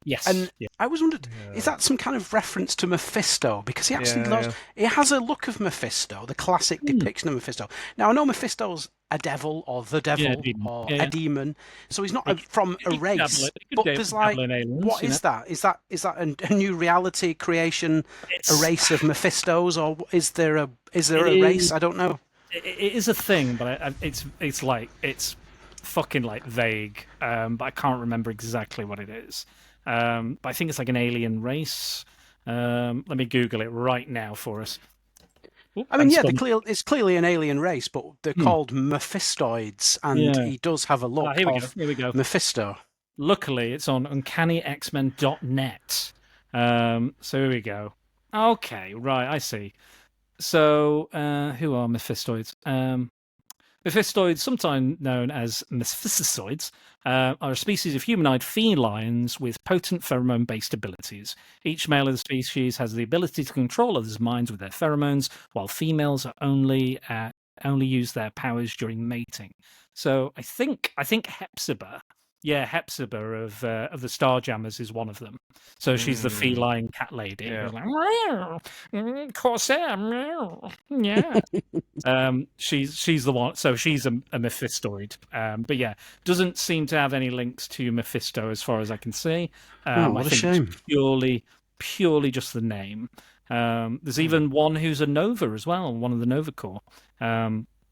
Yes.
And I was wondered, is that some kind of reference to Mephisto? Because he actually he has a look of Mephisto, the classic depiction of Mephisto. Now, I know Mephisto's a devil, or the devil, or a demon, so he's not from a race. But there's aliens, what is that? Is that a new reality creation, a race of Mephistos, or is there a race? I don't know.
It is a thing, but it's fucking like vague. But I can't remember exactly what it is. But I think it's like an alien race. Let me Google it right now for us.
I mean, it's clearly an alien race, but they're called Mephistoids, and he does have a look of Mephisto.
Luckily, it's on UncannyXmen.net. So here we go. Okay, right, I see. So, who are Mephistoids? Mephistoids, sometimes known as Mephistoids, are a species of humanoid felines with potent pheromone-based abilities. Each male of the species has the ability to control others' minds with their pheromones, while females are only use their powers during mating. So I think Hepzibah, Hepzibah of the Starjammers is one of them. So she's the feline cat lady.
Yeah.
Like, Corsair, yeah. She's the one. So she's a Mephistoid. But doesn't seem to have any links to Mephisto as far as I can see.
What a shame.
It's purely just the name. There's even one who's a Nova as well, one of the Nova Corps.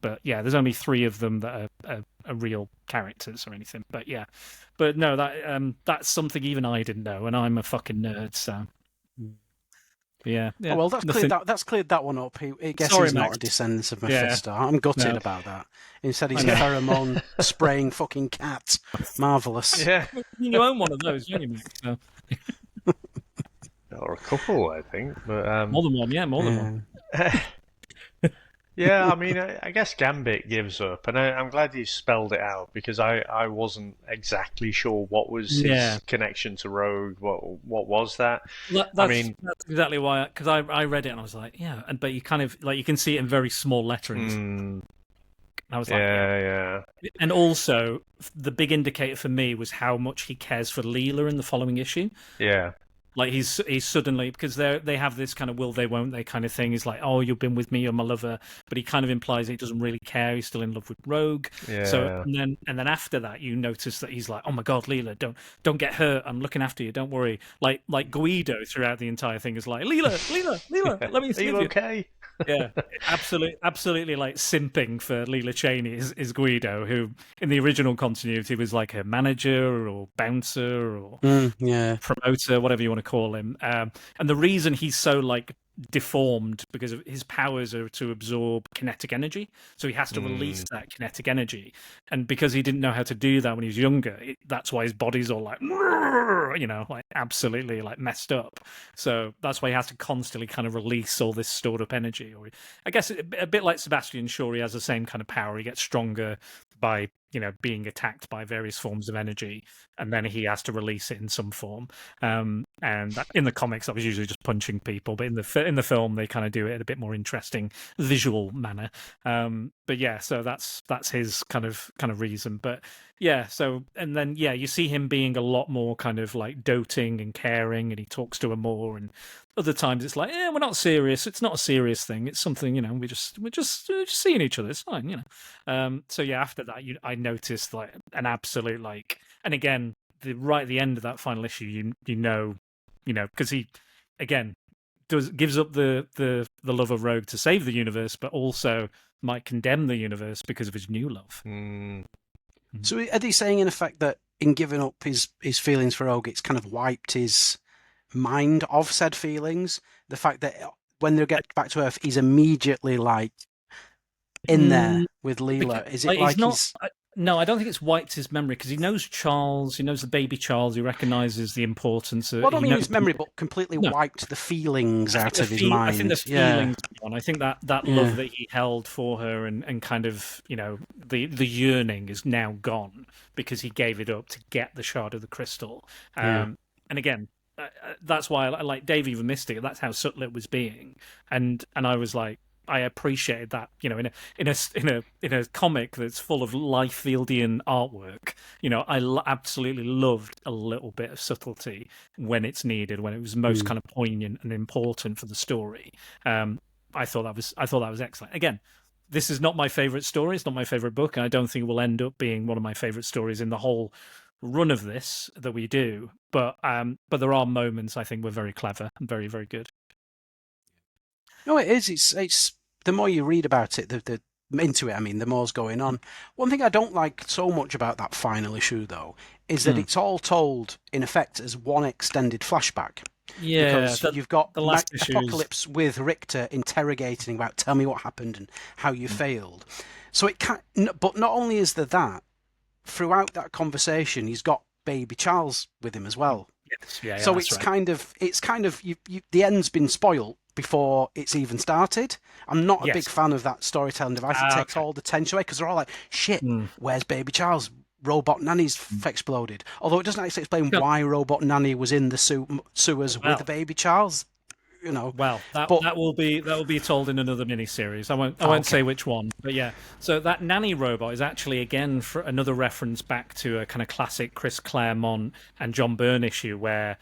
But yeah, there's only 3 of them that are real characters or anything. But yeah, but no, that's something even I didn't know, and I'm a fucking nerd. So yeah.
Oh, well,
nothing...
that's cleared that one up. I guess
Sorry,
he's not
Max.
a descendant of
Yeah.
Mephisto. I'm gutted
No.
about that. Instead, he's a pheromone spraying fucking cat. Marvelous.
Yeah.
You own one of those, don't you, Max? So...
Or a couple, I think. But
More than one, yeah, more than one.
yeah, I mean, I guess Gambit gives up, and I'm glad you spelled it out because I wasn't exactly sure what was his connection to Rogue. What was that?
That's exactly why, because I read it and I was like, yeah, but you kind of like you can see it in very small lettering. I was like,
yeah.
And also, the big indicator for me was how much he cares for Leela in the following issue.
Yeah.
Like he's suddenly, because they have this kind of will they won't they kind of thing. He's like, oh, you've been with me, you're my lover, but he kind of implies that he doesn't really care. He's still in love with Rogue.
Yeah.
So and then after that, you notice that he's like, oh my god, Leela, don't get hurt. I'm looking after you. Don't worry. Like Guido throughout the entire thing is like, Leela, let me see
you. Are you okay?
Yeah, absolutely like simping for Leela Cheney is Guido, who in the original continuity was like a manager or bouncer or promoter, whatever you want to call him. And the reason he's so like deformed because of his powers are to absorb kinetic energy, so he has to release that kinetic energy, and because he didn't know how to do that when he was younger, that's why his body's all like, you know, like absolutely like messed up. So that's why he has to constantly kind of release all this stored up energy. Or I guess a bit like Sebastian Shaw, he has the same kind of power. He gets stronger by, you know, being attacked by various forms of energy, and then he has to release it in some form. And that, in the comics, that was usually just punching people, but in the film, they kind of do it in a bit more interesting visual manner. But yeah, so that's his kind of reason. But yeah, so and then yeah, you see him being a lot more kind of like doting and caring, and he talks to her more. And other times it's like, we're not serious. It's not a serious thing. It's something, you know, we're just seeing each other. It's fine, you know. So yeah, after that, I noticed like an absolute like, and again, right at the end of that final issue, you know, because he again gives up the love of Rogue to save the universe, but also might condemn the universe because of his new love.
So are they saying in effect that in giving up his feelings for Rogue, it's kind of wiped his mind of said feelings? The fact that when they get back to Earth, he's immediately like in there with Leela. Is it like he's...
No, I don't think it's wiped his memory, because he knows Charles, he knows the baby Charles, he recognises the importance of...
Well, I don't mean his memory, but completely wiped the feelings out of his mind.
I think the feelings, I think that love that he held for her and kind of, you know, the yearning is now gone because he gave it up to get the shard of the crystal. And again, that's why I like Dave even missed it. That's how subtle it was being, and I was like, I appreciated that, you know, in a comic that's full of Liefeldian artwork. You know, I absolutely loved a little bit of subtlety when it's needed, when it was most kind of poignant and important for the story. I thought that was excellent. Again, this is not my favorite story. It's not my favorite book, and I don't think it will end up being one of my favorite stories in the whole run of this that we do. But there are moments I think were very clever and very, very good.
No, it is. It's the more you read about it, the into it, I mean, the more's going on. One thing I don't like so much about that final issue, though, is that it's all told, in effect, as one extended flashback.
Yeah,
because you've got
the last
Apocalypse with Richter interrogating about, tell me what happened and how you failed. So it can, but not only is there that, throughout that conversation, he's got baby Charles with him as well.
Yes, yeah,
so it's kind of the end's been spoilt before it's even started. I'm not a big fan of that storytelling device. It takes all the tension away, because they're all like, shit, where's baby Charles? Robot Nanny's exploded. Although it doesn't actually explain why Robot Nanny was in the sewers with the baby Charles. You know,
that will be told in another miniseries. I won't say which one, but yeah. So that nanny robot is actually again for another reference back to a kind of classic Chris Claremont and John Byrne issue where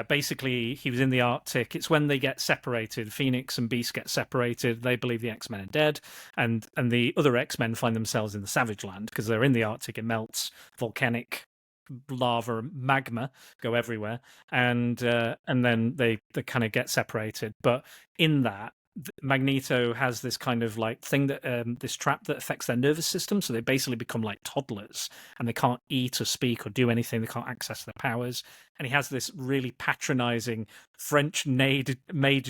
basically he was in the Arctic. It's when they get separated. Phoenix and Beast get separated. They believe the X-Men are dead, and the other X-Men find themselves in the Savage Land because they're in the Arctic. It melts, volcanic lava and magma go everywhere, and then they kind of get separated. But in that, Magneto has this kind of like thing that this trap that affects their nervous system, so they basically become like toddlers and they can't eat or speak or do anything. They can't access their powers. And he has this really patronizing French maid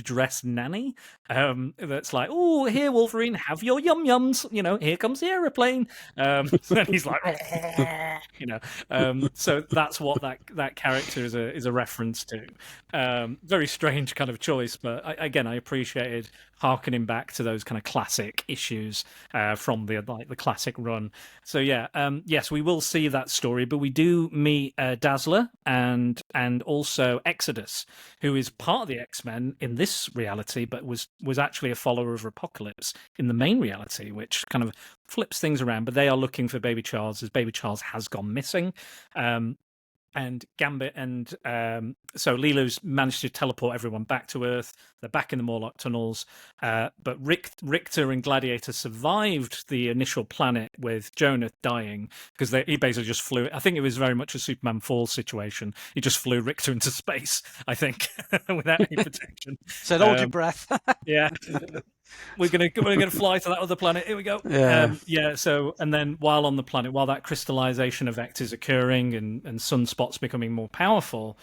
dress nanny that's like, "Oh, here, Wolverine, have your yum yums. You know, here comes the aeroplane." And he's like, you know. So that's what that character is a reference to. Very strange kind of choice, but again, I appreciated harkening back to those kind of classic issues from the classic run. So yeah, yes, we will see that story, but we do meet Dazzler and also Exodus, who is part of the X-Men in this reality, but was actually a follower of Apocalypse in the main reality, which kind of flips things around. But they are looking for Baby Charles, as Baby Charles has gone missing. And Gambit and so Lilo's managed to teleport everyone back to Earth. They're back in the Morlock tunnels. But Richter and Gladiator survived the initial planet with Jonah dying because he basically just flew. I think it was very much a Superman Falls situation. He just flew Richter into space, I think, without any protection.
Said, hold your breath.
Yeah. We're gonna fly to that other planet. Here we go.
Yeah.
So, and then while on the planet, while that crystallization effect is occurring and sunspots becoming more powerful,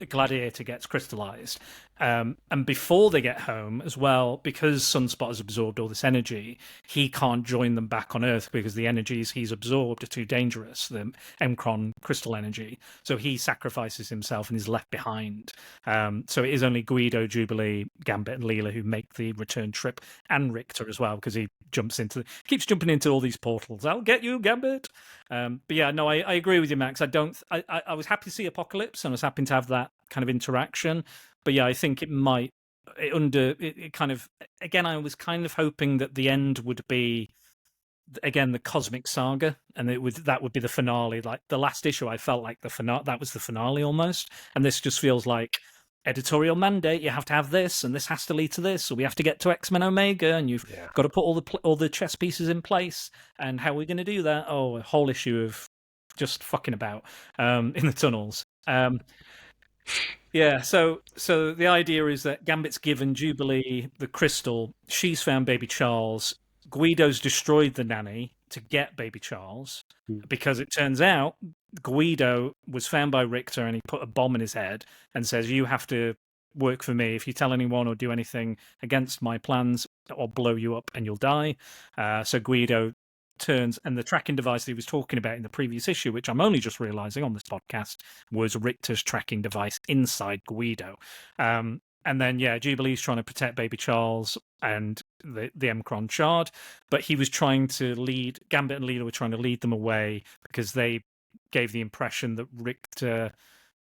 Gladiator gets crystallized. And before they get home as well, because Sunspot has absorbed all this energy, he can't join them back on Earth because the energies he's absorbed are too dangerous, the Mcron crystal energy. So he sacrifices himself and is left behind. So it is only Guido, Jubilee, Gambit, and Leela who make the return trip, and Richter as well, because he keeps jumping into all these portals. I'll get you, Gambit. But yeah, no, I agree with you, Max. I was happy to see Apocalypse, and I was happy to have that kind of interaction. But yeah, I think it kind of, again, I was kind of hoping that the end would be, again, the cosmic saga, and that would be the finale. Like the last issue, I felt like that was the finale almost, and this just feels like editorial mandate. You have to have this, and this has to lead to this, so we have to get to X-Men Omega, and you've got to put all the chess pieces in place. And how are we going to do that? Oh, a whole issue of just fucking about in the tunnels. Yeah, so the idea is that Gambit's given Jubilee the crystal. She's found Baby Charles. Guido's destroyed the nanny to get Baby Charles because it turns out Guido was found by Richter and he put a bomb in his head and says, "You have to work for me. If you tell anyone or do anything against my plans, I'll blow you up and you'll die." So Guido turns, and the tracking device that he was talking about in the previous issue, which I'm only just realizing on this podcast, was Richter's tracking device inside Guido. And then, yeah, Jubilee's trying to protect Baby Charles and the Mcron shard, but he was trying to lead, Gambit and Leela were trying to lead them away because they gave the impression that Richter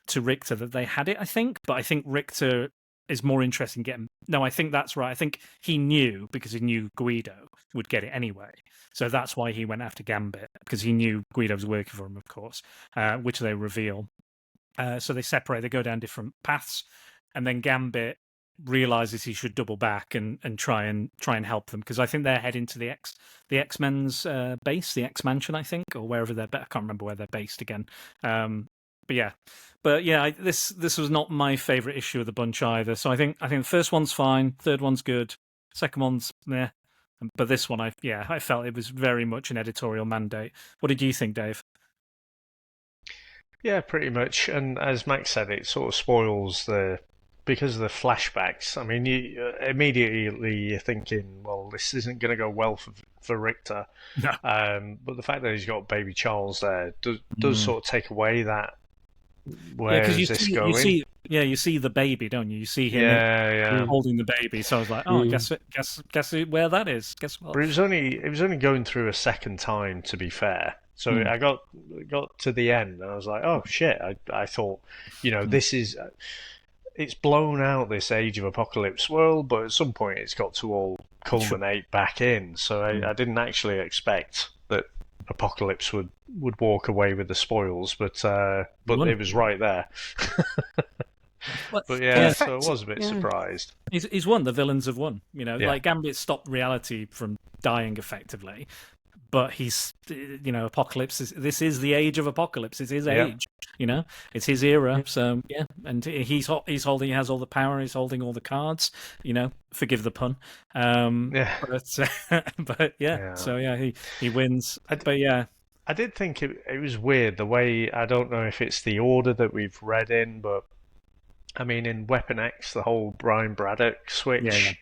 that they had it, I think. But I think Richter is more interested in getting... No, I think that's right. I think he knew, because he knew Guido would get it anyway. So that's why he went after Gambit, because he knew Guido was working for him, of course, which they reveal. So they separate, they go down different paths, and then Gambit realizes he should double back and try and help them, because I think they're heading to the X-Men's base, the X-Mansion, I think, or wherever they're... I can't remember where they're based again. But yeah, this was not my favorite issue of the bunch either. So I think the first one's fine, third one's good, second one's meh, but this one, I felt it was very much an editorial mandate. What did you think, Dave?
Yeah, pretty much. And as Max said, it sort of spoils because of the flashbacks. I mean, immediately you're thinking, well, this isn't going to go well for Richter.
No.
But the fact that he's got Baby Charles there does sort of take away that. Where is this going?
You see the baby, don't you? You see him holding the baby. So I was like, oh, guess where that is. Guess what?
But it was only going through a second time, to be fair. So I got to the end, and I was like, oh shit! I thought, this is it's blown out, this Age of Apocalypse world, but at some point it's got to all culminate back in. So I didn't actually expect that Apocalypse would walk away with the spoils, but it was right there. But yeah, so I was a bit surprised.
He's won. The villains have won. Like Gambit stopped reality from dying effectively, but he's, Apocalypse. This is the Age of Apocalypse. It's his age. it's his era. So yeah, and he has all the power. He's holding all the cards. Forgive the pun.
Yeah.
But yeah. So yeah, he wins. But yeah.
I did think it was weird the way, I don't know if it's the order that we've read in, but I mean, in Weapon X, the whole Brian Braddock switch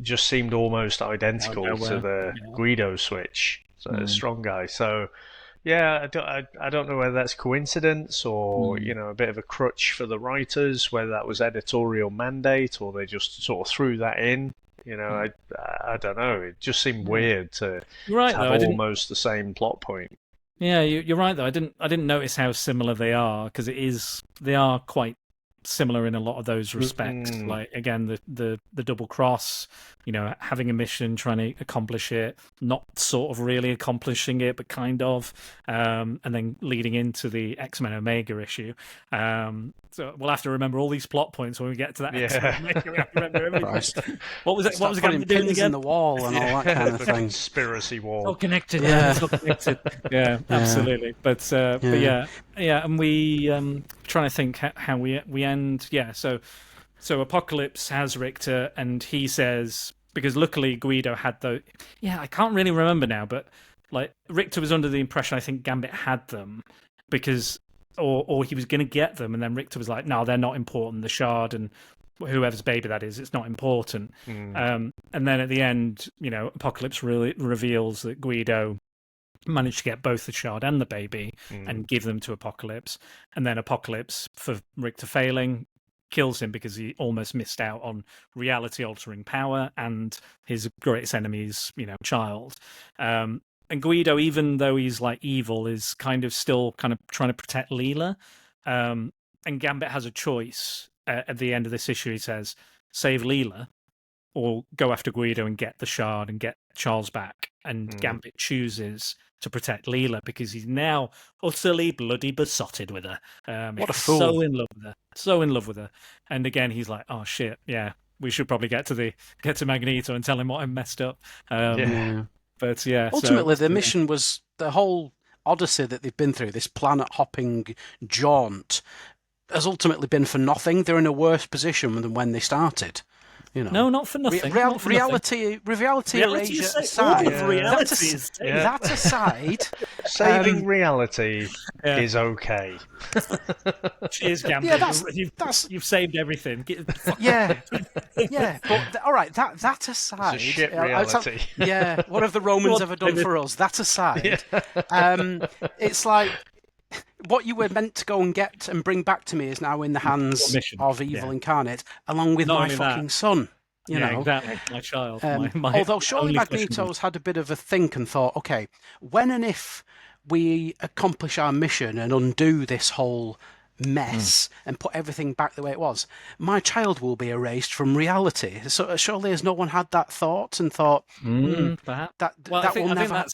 just seemed almost identical to the Guido switch, so a strong guy. So yeah, I don't know whether that's coincidence or a bit of a crutch for the writers, whether that was editorial mandate or they just sort of threw that in. I don't know. It just seemed weird to have almost the same plot point.
Yeah, you're right though. I didn't notice how similar they are, because they are quite similar in a lot of those respects. Like again, the double cross, having a mission, trying to accomplish it, not sort of really accomplishing it, but kind of, and then leading into the X-Men Omega issue. So we'll have to remember all these plot points when we get to that. X-Men Omega. We have to remember everything. What was it? What was it going to do again?
In the wall and all that kind of thing.
Conspiracy wall.
It's all connected. Yeah, it's all connected. Yeah, absolutely. But yeah, and we trying to think how we end. Yeah, so Apocalypse has Richter, and he says, because luckily Guido had the. Yeah, I can't really remember now, but like Richter was under the impression I think Gambit had them because. Or he was going to get them, and then Richter was like, no, they're not important. The Shard and whoever's baby that is, it's not important. And then at the end, Apocalypse really reveals that Guido managed to get both the Shard and the baby and give them to Apocalypse. And then Apocalypse, for Richter failing, kills him because he almost missed out on reality-altering power and his greatest enemy's, child. And Guido, even though he's like evil, is kind of still kind of trying to protect Leela. And Gambit has a choice at the end of this issue. He says, save Leela or go after Guido and get the Shard and get Charles back. And Gambit chooses to protect Leela because he's now utterly bloody besotted with her.
What a fool.
So in love with her. So in love with her. And again, he's like, oh shit, yeah, we should probably get to Magneto and tell him what I messed up. But yeah,
ultimately, the mission was the whole odyssey that they've been through. This planet-hopping jaunt has ultimately been for nothing. They're in a worse position than when they started.
No, not for nothing.
Reality erasure aside. That aside,
saving reality is okay.
Cheers, Gambit. You've saved everything.
But all right. That aside,
it's a shit reality.
What have the Romans ever done for us? That aside, it's like. What you were meant to go and get and bring back to me is now in the hands of evil incarnate, along with my fucking son.
Exactly. My child.
Although surely Magneto's had a bit of a think and thought, okay, when and if we accomplish our mission and undo this whole mess and put everything back the way it was, my child will be erased from reality. So surely has no one had that thought and thought, that will never...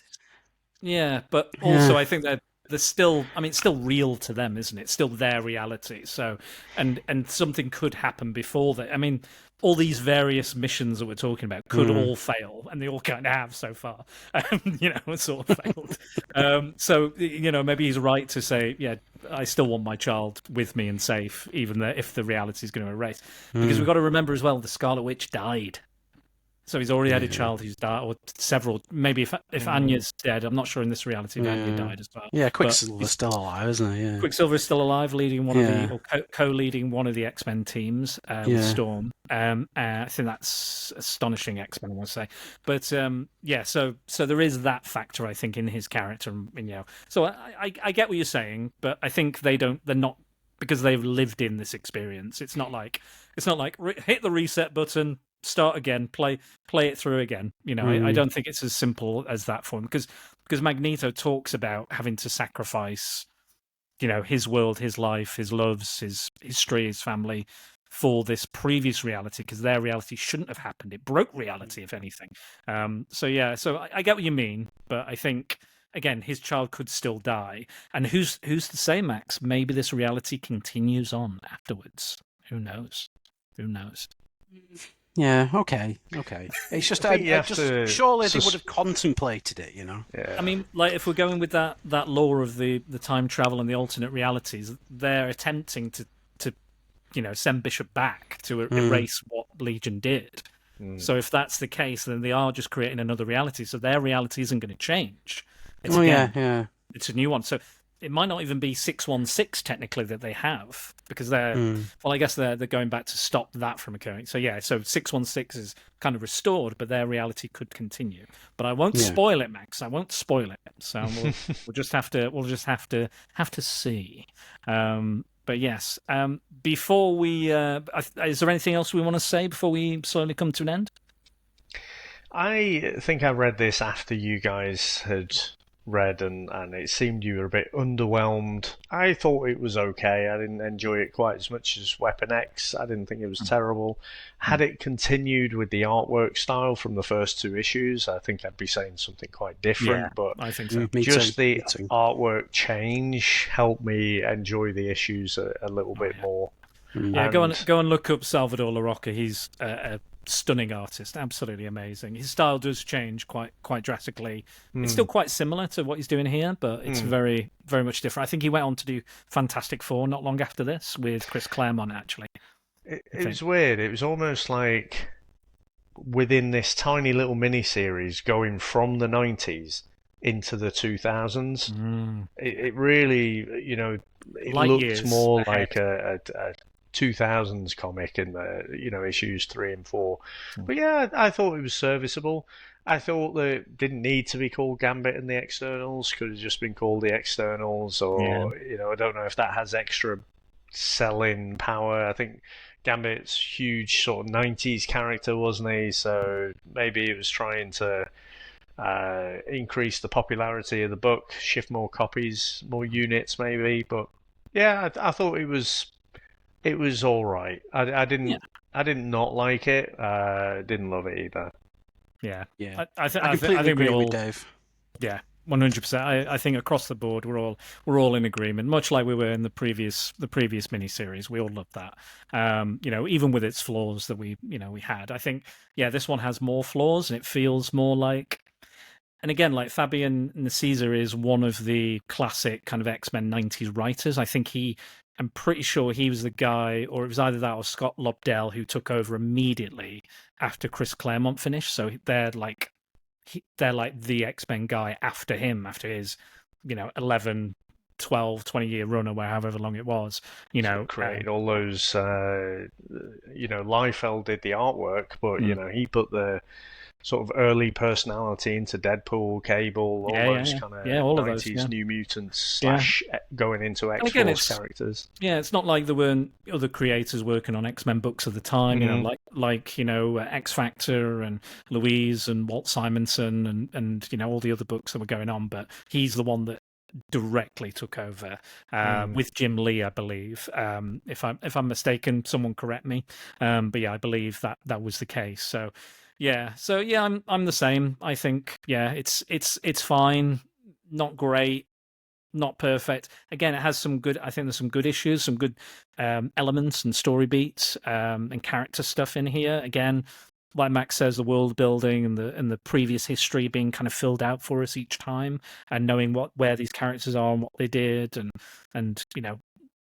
Yeah, but also I think that there's still, it's still real to them, isn't it? It's still their reality. So, and something could happen before that. All these various missions that we're talking about could all fail, and they all kind of have so far. Sort of failed. So, maybe he's right to say, yeah, I still want my child with me and safe, even if the reality is going to erase. Because we've got to remember as well, the Scarlet Witch died. So he's already had a child who's died, or several. Maybe if Anya's dead, I'm not sure in this reality if Anya died as well.
Yeah, Quicksilver's still alive, isn't he? Yeah.
Quicksilver's still alive, leading one of the, or co-leading one of the X-Men teams with Storm. I think that's astonishing X-Men, I want to say. But so there is that factor, I think, in his character. So I get what you're saying, but I think they're not, because they've lived in this experience. It's not like hit the reset button, start again, play it through again. I don't think it's as simple as that for him, because Magneto talks about having to sacrifice, his world, his life, his loves, his history, his family for this previous reality, because their reality shouldn't have happened. It broke reality, if anything. So I get what you mean, but I think, again, his child could still die. And who's to say, Max? Maybe this reality continues on afterwards. Who knows?
Yeah, okay. It's just,
think you have to
surely they would have contemplated it, you know?
Yeah.
I mean, like if we're going with that law of the time travel and the alternate realities, they're attempting to send Bishop back to erase what Legion did. So if that's the case, then they are just creating another reality. So their reality isn't going to change. It's
yeah.
It's a new one. So it might not even be 616 technically that they have, because they're well, I guess they're going back to stop that from occurring. So yeah, so 616 is kind of restored, but their reality could continue. But I won't spoil it, Max. I won't spoil it. So we'll just have to see. But yes, before we, is there anything else we want to say before we slowly come to an end?
I think I read this after you guys had read, and it seemed you were a bit underwhelmed. I thought it was okay. I didn't enjoy it quite as much as Weapon X. I didn't think it was terrible. Had it continued with the artwork style from the first two issues, I think I'd be saying something quite different.
Yeah,
but
I think so.
Just the artwork change helped me enjoy the issues a little bit more.
Yeah, go and look up Salvador LaRocca. He's a stunning artist, absolutely amazing. His style does change quite drastically. It's still quite similar to what he's doing here, but it's very, very much different. I think he went on to do Fantastic Four not long after this with Chris Claremont, actually.
It was weird. It was almost like within this tiny little mini-series going from the 90s into the 2000s. It really, it
Light
looked
years
more
ahead.
like a 2000s comic in the issues 3 and 4. But yeah, I thought it was serviceable. I thought that it didn't need to be called Gambit and the X-Ternals. Could have just been called the X-Ternals, or I don't know if that has extra selling power. I think Gambit's huge sort of 90s character, wasn't he? So maybe it was trying to increase the popularity of the book, shift more copies, more units maybe. But yeah, I thought it was all right. I didn't not like it. Didn't love it either.
Yeah.
I
think
completely
we
agree
all,
with Dave.
Yeah, 100%. I think across the board we're all in agreement, much like we were in the previous miniseries. We all loved that. Even with its flaws that we had. I think this one has more flaws and it feels more like. And again, like Fabian Nicieza is one of the classic kind of X-Men 90s writers. I'm pretty sure he was the guy, or it was either that or Scott Lobdell, who took over immediately after Chris Claremont finished. So they're like the X-Men guy after him, after his 11, 12, 20-year run, or however long it was.
Created all those. Liefeld did the artwork, but he put the sort of early personality into Deadpool, Cable, all those kind of
all
90s
of those,
New Mutants / going into X-Force characters.
Yeah, it's not like there weren't other creators working on X-Men books at the time, like X Factor and Louise and Walt Simonson and all the other books that were going on, but he's the one that directly took over with Jim Lee, I believe. If I'm mistaken, someone correct me. But yeah, I believe that was the case. So I'm the same. I think it's fine, not great, not perfect. Again, it has some good. I think there's some good issues, some good elements and story beats and character stuff in here. Again, like Max says, the world building and the previous history being kind of filled out for us each time, and knowing where these characters are and what they did, and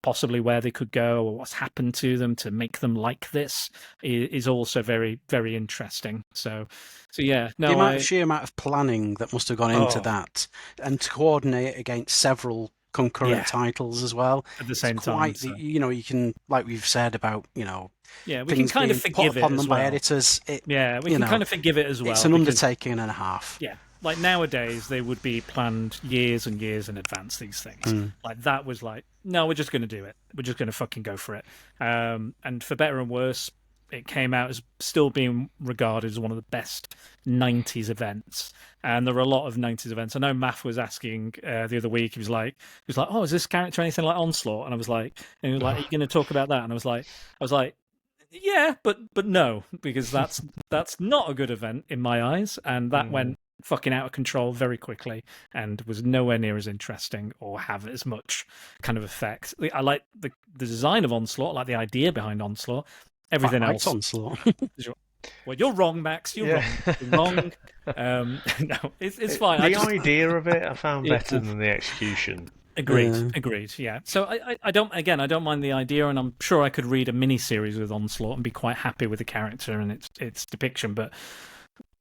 possibly where they could go or what's happened to them to make them like this is also very, very interesting. So yeah. No,
the sheer amount of planning that must have gone into that, and to coordinate against several concurrent titles as well
at the same time.
You can, like we've said about,
we can kind of forgive it
upon
as
them
well.
by editors.
We can kind of forgive it as well.
It's an undertaking and a half.
Yeah. Like nowadays, they would be planned years and years in advance, these things. Like that was like, no, we're just going to do it. We're just going to fucking go for it. And for better and worse, it came out as still being regarded as one of the best 90s events. And there were a lot of 90s events. I know Math was asking the other week, he was like, oh, is this character anything like Onslaught? And I was like, are you going to talk about that? And I was like, yeah, but no, because that's not a good event in my eyes. And that went fucking out of control very quickly and was nowhere near as interesting or have as much kind of effect. I like the design of Onslaught, I like the idea behind Onslaught. Everything else.
Onslaught.
Well, you're wrong, Max. You're wrong. No, it's fine.
The idea of it I found
Yeah.
better than the execution.
Agreed. Yeah. So I don't mind the idea, and I'm sure I could read a mini series with Onslaught and be quite happy with the character and its depiction. But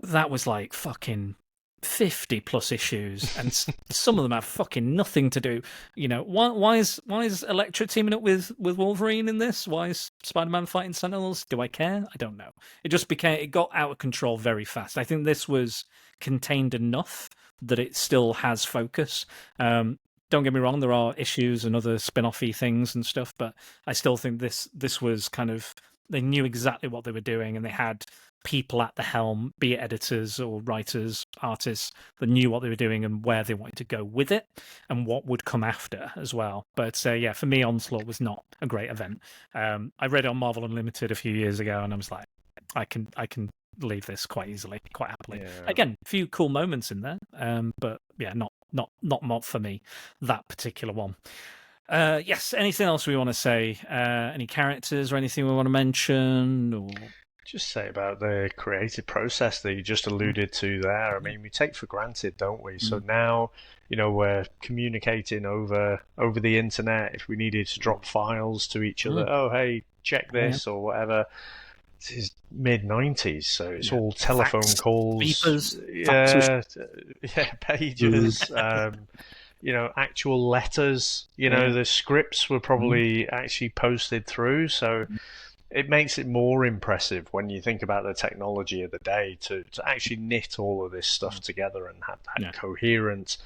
that was like fucking 50 plus issues, and some of them have fucking nothing to do. You know, why is Elektra teaming up with Wolverine in this? Why is Spider-Man fighting Sentinels? Do I care? I don't know. It got out of control very fast. I think this was contained enough that it still has focus. Don't get me wrong, there are issues and other spin-off-y things and stuff, but I still think this was kind of, they knew exactly what they were doing, and they had people at the helm, be it editors or writers, artists, that knew what they were doing and where they wanted to go with it and what would come after as well. But yeah, for me, Onslaught was not a great event. I read it on Marvel Unlimited a few years ago, and I was like, I can leave this quite easily, quite happily.
Yeah.
Again, a few cool moments in there, but yeah, not for me, that particular one. Yes, anything else we want to say? Any characters or anything we want to mention? Or...
Just say about the creative process that you just alluded to there. I mean, we take for granted, don't we? So now, you know, we're communicating over the internet. If we needed to drop files to each other, oh, hey, check this or whatever. This is mid-90s, so it's all telephone calls.
Beepers.
Pages. You know, actual letters. You know, the scripts were probably actually posted through, so it makes it more impressive when you think about the technology of the day to actually knit all of this stuff together and have that coherent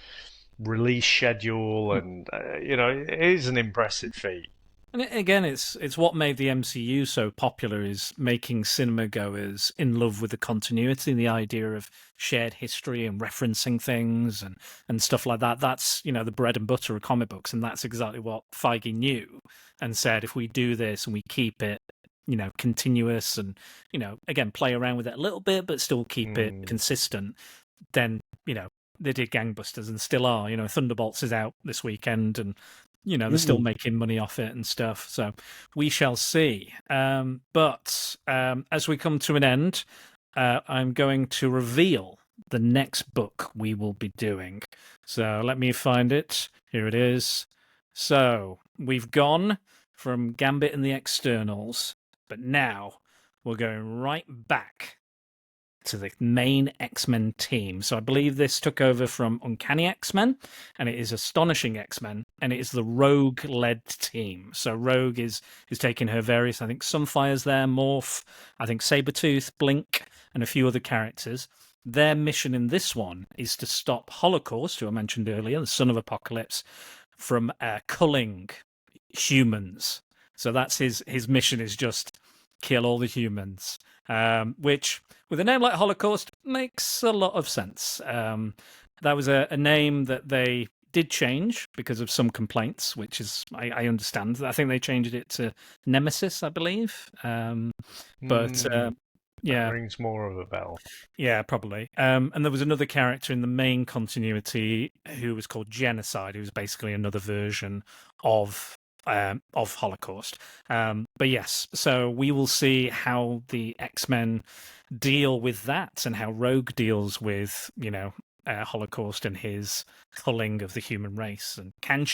release schedule, and you know, it is an impressive feat.
And again, it's what made the MCU so popular, is making cinema goers in love with the continuity and the idea of shared history and referencing things and stuff like that. That's, you know, the bread and butter of comic books, and that's exactly what Feige knew and said, if we do this and we keep it, you know, continuous and, you know, again, play around with it a little bit, but still keep it consistent, then, you know, they did gangbusters and still are. You know, Thunderbolts is out this weekend, and, you know, they're still making money off it and stuff. So we shall see. But as we come to an end, I'm going to reveal the next book we will be doing. So let me find it. Here it is. So we've gone from Gambit and the X-Ternals, but now we're going right back to the main X-Men team. So I believe this took over from Uncanny X-Men, and it is Astonishing X-Men, and it is the Rogue-led team. So Rogue is taking her various, I think, Sunfire's there, Morph, I think Sabretooth, Blink, and a few other characters. Their mission in this one is to stop Holocaust, who I mentioned earlier, the son of Apocalypse, from culling humans. So that's his mission, is just kill all the humans, which, with a name like Holocaust, makes a lot of sense. That was a name that they did change because of some complaints, which is, I understand. I think they changed it to Nemesis, I believe. Yeah,
that rings more of a bell.
Yeah, probably. And there was another character in the main continuity who was called Genocide, who was basically another version of Holocaust. But yes, so we will see how the X-Men deal with that, and how Rogue deals with, you know, Holocaust and his culling of the human race. And can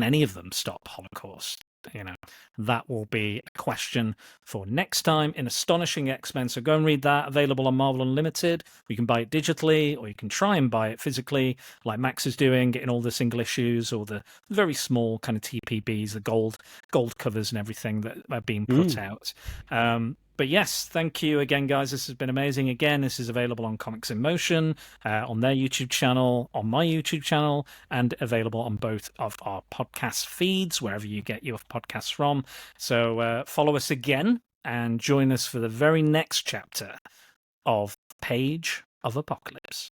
any of them stop Holocaust? You know, that will be a question for next time in Astonishing X-Men. So go and read that. Available on Marvel Unlimited. You can buy it digitally, or you can try and buy it physically, like Max is doing, getting all the single issues or the very small kind of TPBs, the gold covers and everything that are being put out. But yes, thank you again, guys. This has been amazing. Again, this is available on Comics in Motion, on their YouTube channel, on my YouTube channel, and available on both of our podcast feeds, wherever you get your podcasts from. So follow us again and join us for the very next chapter of Page of Apocalypse.